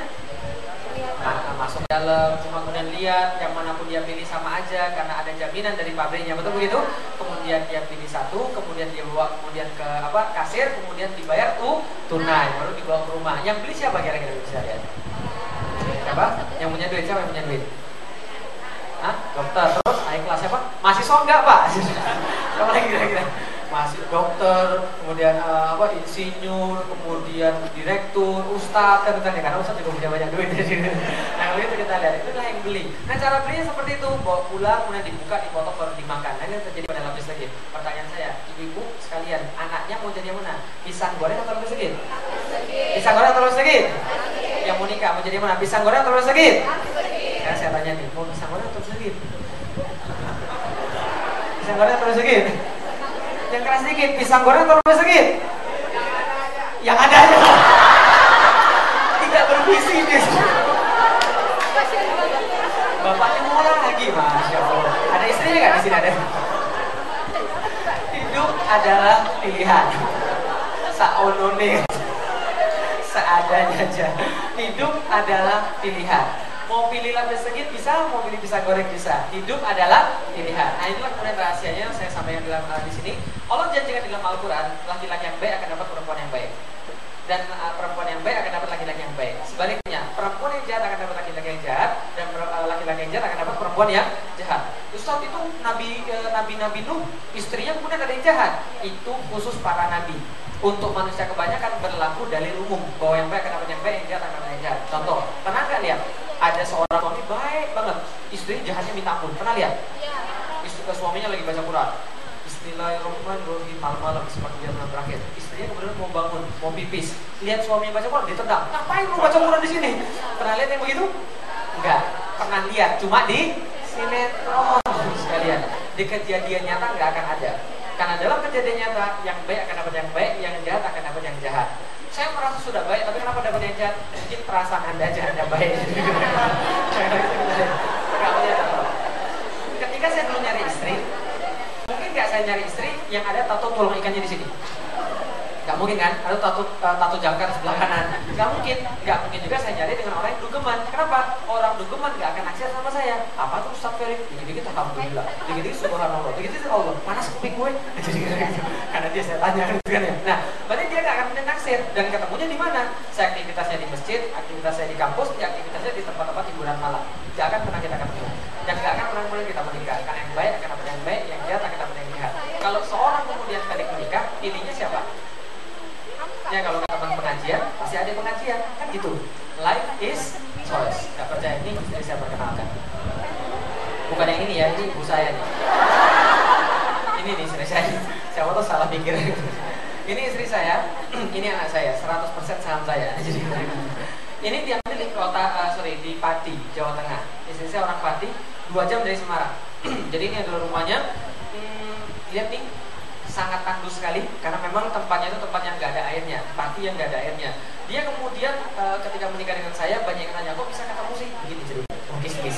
Nah, masuk dalam, cuma kemudian lihat yang manapun dia pilih sama aja karena ada jaminan dari pabriknya, betul begitu? Kemudian dia pilih 1, kemudian dia bawa kemudian ke kasir, kemudian dibayar tunai, baru dibawa ke rumah. Yang beli siapa kira-kira bisa lihat? Siapa? Yang punya duit, siapa yang punya duit? Hah? Dokter, terus naik kelas siapa? Mahasiswa enggak Pak? Siapa lagi kira-kira? Masih dokter, kemudian insinyur, kemudian direktur, ustadz kan ya, karena ustadz juga punya banyak duit. Nah kalau itu kita lihat, itulah yang beli. Nah cara belinya seperti itu, bawa pulang, kemudian dibuka, dipotong, baru dimakan. Nah ini terjadi pada lapis legit. Pertanyaan saya, ibu-ibu sekalian, anaknya mau jadi yang mana? Pisang goreng atau lapis legit? Pisang goreng atau lapis legit? Yang mau nikah mau jadi yang mana? Pisang goreng atau lapis legit? Nah saya tanya nih, mau pisang goreng atau lapis legit? Pisang goreng atau lapis legit? Yang keras sedikit, pisang goreng atau lapis legit? Yang ada aja. Tidak bervisi dia. Bapaknya murah lagi, Masya Allah. Ada istrinya nggak di sini ada? Hidup adalah pilihan. Saonone, seadanya aja. Hidup adalah pilihan. Mau pilih lapis legit bisa, mau pilih pisang goreng bisa. Hidup adalah pilihan. Nah itulah kemudian rahasianya yang saya sampaikan di sini. Allah janjikan di dalam Al-Quran, laki-laki yang baik akan dapat perempuan yang baik, dan perempuan yang baik akan dapat laki-laki yang baik. Sebaliknya, perempuan yang jahat akan dapat laki-laki yang jahat, dan laki-laki yang jahat akan dapat perempuan yang jahat. Ustaz, itu Nabi Nuh, istrinya kemudian ada yang jahat. Itu khusus para nabi. Untuk manusia kebanyakan berlaku dalil umum bahwa yang baik akan dapat yang baik, yang jahat akan dapat yang jahat. Contoh, pernah nggak lihat ada seorang suami baik banget, istri jahatnya minta ampun. Pernah lihat? Istri suaminya lagi baca Quran, Bismillahirrahmanirrahim, malam-malam seperti jam terakhir. Istrinya kemudian mau bangun, mau pipis, lihat suaminya baca Quran, ditendang. Ngapain lu baca Quran di sini? Pernah lihat yang begitu? Enggak, pernah lihat, cuma di sinetron sekalian. Di kejadian nyata nggak akan ada. Karena dalam kejadian nyata, yang baik akan dapat yang baik, yang jahat akan dapat yang jahat. Saya merasa sudah baik, tapi kenapa dapat yang jahat? Mungkin perasaan Anda aja Anda baik. Ketika saya dulu nyari istri, mungkin nggak saya nyari istri yang ada tato tulang ikannya di sini. Gak mungkin kan? Ada tato jangkar sebelah kanan. Gak mungkin juga saya nyari dengan orang yang dugeman. Kenapa? Orang dugeman gak akan naksir sama saya. Apa tuh Ustaz Ferry? Dikit-dikit alhamdulillah, dikit-dikit subhanallah, dikit-dikit Allah. Panas kuping gue. Jadi karena dia saya tanya gitu kan ya. Nah, berarti dia gak akan punya naksir. Dan ketemunya di mana? Saya aktivitasnya di masjid, aktivitas saya di kampus, aktivitasnya di tempat-tempat hiburan malam. Gak akan pernah kita ketemu. Dan gak akan pernah kemudian kita menikah. Karena yang baik akan dapat yang baik, yang jahat akan dapat yang jahat. Kalau seorang kemudian balik menikah, ininya siapa? Ya kalau teman pengajian, pasti ada pengajian, kan gitu. Life is choice. Gak percaya ini, istri saya perkenalkan. Bukan yang ini ya, ini ibu saya nih. Ini nih istri saya. Siapa tuh salah pikir. Ini istri saya, ini anak saya, 100% saham saya. Ini diambil di di Pati, Jawa Tengah. Istri saya orang Pati, 2 jam dari Semarang. Jadi ini adalah rumahnya. Lihat nih, sangat tandus sekali karena memang tempatnya itu tempat yang nggak ada airnya, Pati yang nggak ada airnya. Dia kemudian ketika menikah dengan saya banyak yang tanya, kok bisa ketemu sih? Begini cerita, kis-kis.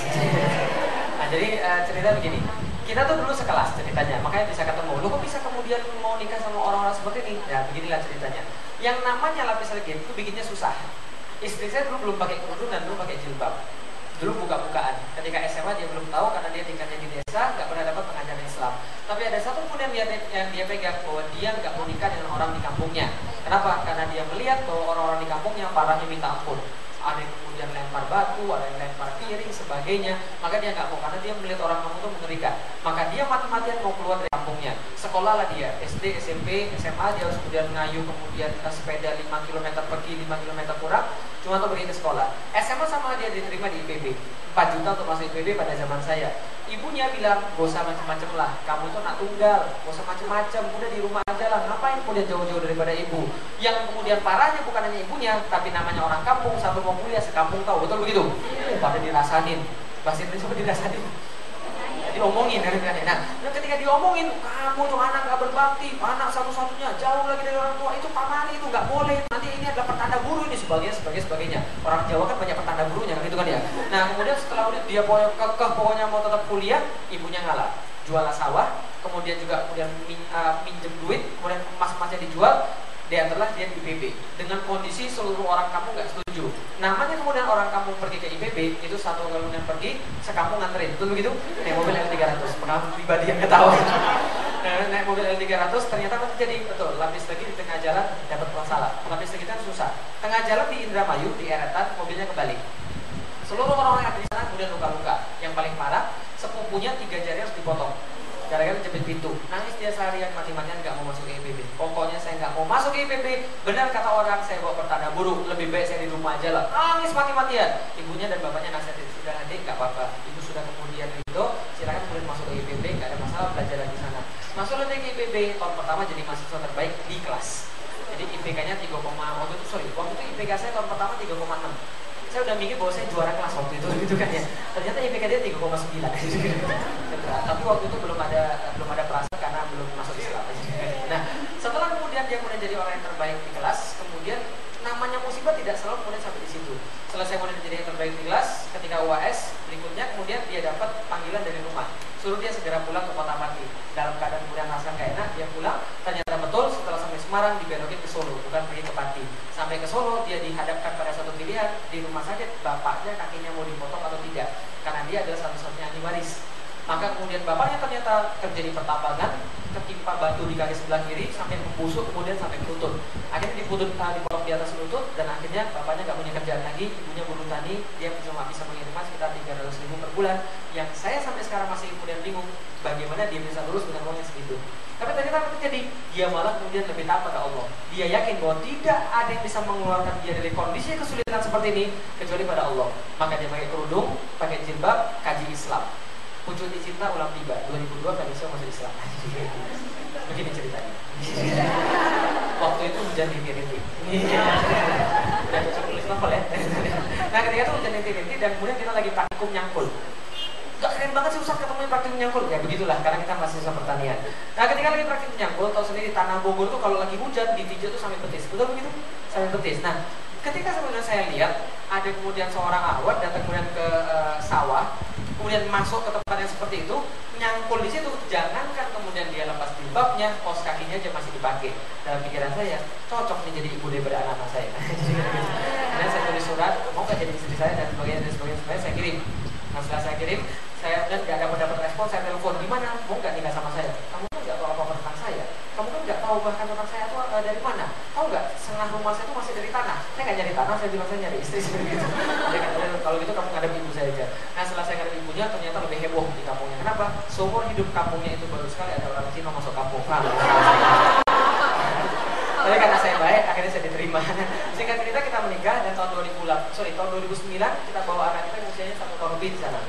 Nah jadi cerita begini, kita tuh dulu sekelas ceritanya, makanya bisa ketemu. Lu kok bisa kemudian mau nikah sama orang-orang seperti ini? Ya beginilah ceritanya. Yang namanya lapis legit itu bikinnya susah. Istri saya dulu belum pakai kerudung dan dulu pakai jilbab. Dulu buka-bukaan. Ketika SMA dia belum tahu karena dia tinggalnya di desa, nggak pernah dapat pengajaran Islam. Tapi ada satu pun yang dia pegang bahwa dia nggak mau nikah dengan orang di kampungnya. Kenapa? Karena dia melihat bahwa orang-orang di kampungnya parahnya minta ampun. Ada yang kemudian lempar batu, ada yang lempar piring, sebagainya. Maka dia nggak mau karena dia melihat orang kampung itu mengerikan. Maka dia mati-matian mau keluar dari kampungnya. Sekolahlah dia, SD, SMP, SMA, dia harus kemudian ngayuh, kemudian sepeda 5 km pergi, 5 km pulang, cuma untuk pergi ke sekolah. SMA sama dia diterima di IPB, 4 juta untuk masuk IPB pada zaman saya. Ibunya bilang, gak usah macam-macam lah, kamu tuh anak tunggal, gak usah macam-macam, udah di rumah aja lah, ngapain kemudian jauh-jauh daripada ibu. Yang kemudian parahnya bukan hanya ibunya, tapi namanya orang kampung, sampai mau kuliah sekampung tahu, betul begitu? Pada dirasanin, bahasa Indonesia apa dirasanin? Diomongin kan. Nah, ketika diomongin, kamu tuh anak gak berbakti, anak satu-satunya, jauh lagi dari orang tua, itu pamali, itu gak boleh. Nanti ini adalah pertanda guru ini sebagainya. Orang Jawa kan banyak pertanda gurunya kan itu kan ya. Nah, kemudian setelah dia pokoknya mau tetap kuliah, ibunya ngalah, jual sawah, kemudian minjem duit, kemudian emas-emasnya dijual. Diantarlah dia di IPB dengan kondisi seluruh orang kampung gak setuju. Namanya kemudian orang kampung pergi ke IPB itu satu kemudian pergi sekampung nganterin, betul begitu? Naik mobil L300, pengalaman pribadi yang ketawa. Naik mobil L300 ternyata terjadi betul lapis lagi di tengah jalan dapat masalah. Lapis lagi kan susah. Tengah jalan di Indramayu di Eretan mobilnya kebalik. Seluruh orang yang ada di sana kemudian luka-luka. Yang paling parah sepupunya 3 jari harus dipotong. Gara-gara jepit pintu, nangis dia seharian mati-matian gak mau masuk ke IPB. Pokoknya saya gak mau masuk ke IPB. Benar kata orang, saya bawa pertanda buruk. Lebih baik saya di rumah aja lah. Nangis mati-matian. Ibunya dan bapaknya nasihatin, sudah adik gak apa-apa. Ibu sudah kemudian itu, silakan kemudian masuk ke IPB, gak ada masalah, belajar lagi sana. Masuk lagi ke IPB, tahun pertama jadi mahasiswa terbaik di kelas. Jadi IPK-nya 3, waktu itu IPK saya tahun pertama 3,6. Saya udah mikir bahwa saya juara kelas waktu itu gitu kan ya. Ternyata IPK dia 3,9. Tapi waktu itu belum ada perasaan karena belum masuk Islam. Nah, setelah kemudian dia kemudian jadi orang yang terbaik di kelas, kemudian namanya musibah tidak selalu kemudian sampai di situ. Selesai kemudian menjadi yang terbaik di kelas, ketika UAS berikutnya kemudian dia dapat panggilan dari rumah. Suruh dia segera pulang ke Kota Pati. Dalam keadaan kemudian rasa gak enak, dia pulang. Ternyata betul setelah sampai Semarang dibelokin ke Solo, bukan pergi ke Pati. Sampai ke Solo dia dihadapkan pada satu pilihan di rumah sakit, bapaknya kakinya mau dipotong atau tidak, karena dia adalah satu-satunya ahli waris. Maka kemudian bapaknya ternyata terjadi pertambangan, ketimpa batu di kaki sebelah kiri sampai membusuk, kemudian sampai ke lutut. Akhirnya dipotong di atas lutut dan akhirnya bapaknya gak punya kerjaan lagi, ibunya buruh tani, dia cuma bisa mengirimkan sekitar 300.000 per bulan. Yang saya sampai sekarang masih kemudian bingung bagaimana dia bisa lulus dengan uang yang segitu. Tapi ternyata apa terjadi? Dia malah kemudian lebih taat pada Allah. Dia yakin bahwa tidak ada yang bisa mengeluarkan dia dari kondisi kesulitan seperti ini kecuali pada Allah. Maka dia pakai kerudung, pakai jilbab, kaji Islam. Pucuk Dicinta ulang tiba 2002 Kanisio masuk Islam. Begini ceritanya. Waktu itu hujan rintik-rintik. Udah cocok tulis novel ya. Nah ketika itu hujan rintik-rintik dan kemudian kita lagi praktikum nyangkul. Gak keren banget sih Ustaz ketemuin praktikum nyangkul. Ya begitulah karena kita masih sisa pertanian. Nah ketika lagi praktikum nyangkul, tahu sendiri tanah Bogor tuh kalau lagi hujan ditijak tuh sampai betis. Betul begitu? Sampai betis. Nah ketika sebenarnya saya lihat ada kemudian seorang awat datang kemudian ke sawah, kemudian masuk ke tempat yang seperti itu, nyangkul di situ, jangankan kemudian dia lepas jilbabnya, kaos kakinya aja masih dipakai. Dalam pikiran saya, cocok nih jadi ibu daripada anak-anak saya. Kemudian saya tulis surat, mau gak jadi istri saya dan sebagainya, saya kirim. Nah setelah saya kirim, saya dan gak dapat respon, saya telepon, gimana? Mau gak nikah sama saya? Kamu kan gak tahu apa-apa tentang saya. Kamu kan gak tahu bahkan tentang saya itu dari mana? Tahu gak? Setengah rumah saya itu masih dari tanah. Saya gak nyari tanah, saya bilang saya nyari istri seperti itu. Kalau gitu kamu ngadep ibu saya aja. Nah setelah saya ngadep ibunya, ternyata lebih heboh di kampungnya. Kenapa? Seumur hidup kampungnya itu baru sekali ada orang Cina masuk kampung. Tapi karena saya baik, akhirnya saya diterima. Singkat cerita kita menikah dan tahun 2009 kita bawa anak kita usianya 1 tahun lebih di sana.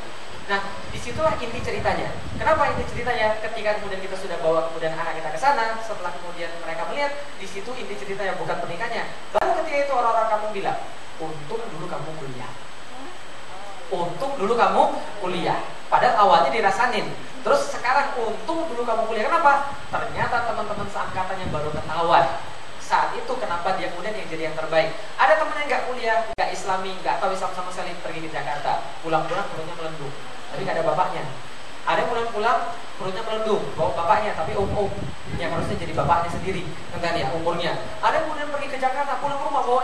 Nah, disitulah inti ceritanya. Kenapa inti ceritanya? Ketika kemudian kita sudah bawa kemudian anak kita ke sana, setelah kemudian mereka melihat, di situ inti ceritanya bukan pernikahannya. Baru ketika itu orang-orang kampung bilang, untung dulu kamu kuliah. Untung dulu kamu kuliah. Padahal awalnya dirasanin. Terus sekarang untung dulu kamu kuliah. Kenapa? Ternyata teman-teman seangkatan yang baru ketahuan. Saat itu kenapa dia kemudian yang jadi yang terbaik. Ada teman yang nggak kuliah, nggak Islami, nggak tahu Islam sama sekali, pergi ke Jakarta, pulang-pulang perutnya melendung, tapi nggak ada bapaknya. Ada pulang-pulang perutnya melendung, bawa bapaknya, tapi yang harusnya jadi bapaknya sendiri, kan ya umurnya. Ada kemudian pergi ke Jakarta, pulang ke rumah bawa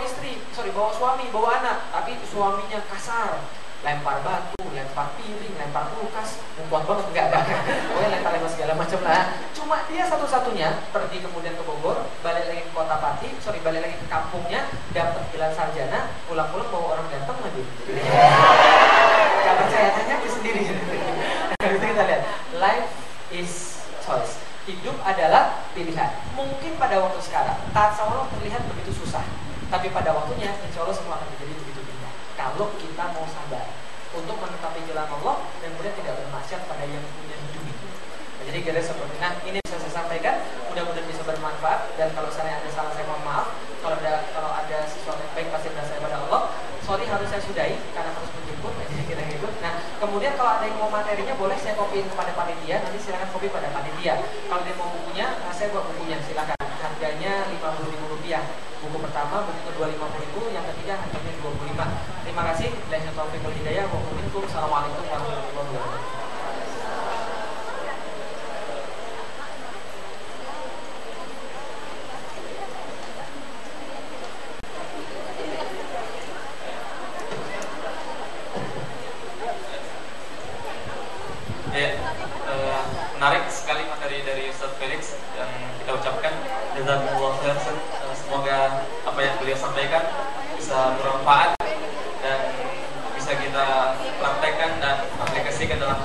bawa suami, bawa anak, tapi suaminya kasar, lempar batu, lempar piring, lempar kulkas, kuat banget enggak. Pokoknya lempar segala macam lah. Cuma dia satu-satunya pergi kemudian ke Bogor, balik lagi ke kota Pati, balik lagi ke kampungnya, dapat gelar sarjana, pulang-pulang bawa orang ganteng lagi. Gak percaya, tanya ke sendiri. Nah, itu kita lihat, life is choice. Hidup adalah pilihan. Mungkin pada waktu sekarang, taat sama Allah terlihat begitu susah, tapi pada waktunya, insya Allah semua akan menjadi begitu indah. Kalau kita mau sabar untuk menetapi jalan Allah dan kemudian tidak bermaksiat pada yang punya hidup itu. Nah, jadi kira seperti ini bisa saya sampaikan, mudah-mudahan bisa bermanfaat dan kalau saya ada salah saya mohon maaf. Kalau ada sesuatu yang baik pasti berasal pada Allah. Sorry harus saya sudahi karena harus menjemput, jadi kira gitu. Nah kemudian kalau ada yang mau materinya boleh saya copyin kepada panitia, nanti silakan copy pada panitia. Kalau dia mau bukunya, saya buat bukunya silakan. Harganya Rp50.000. Buku pertama, buku kedua Rp50.000, yang ketiga harganya Rp25. Terima kasih. Billahi taufiq wal hidayah. Wassalamualaikum warahmatullahi wabarakatuh.
Menarik sekali materi dari Ustaz Felix yang kita ucapkan. Jazakumullah khair. Semoga apa yang beliau sampaikan bisa bermanfaat dan bisa kita praktekkan dan aplikasikan dalam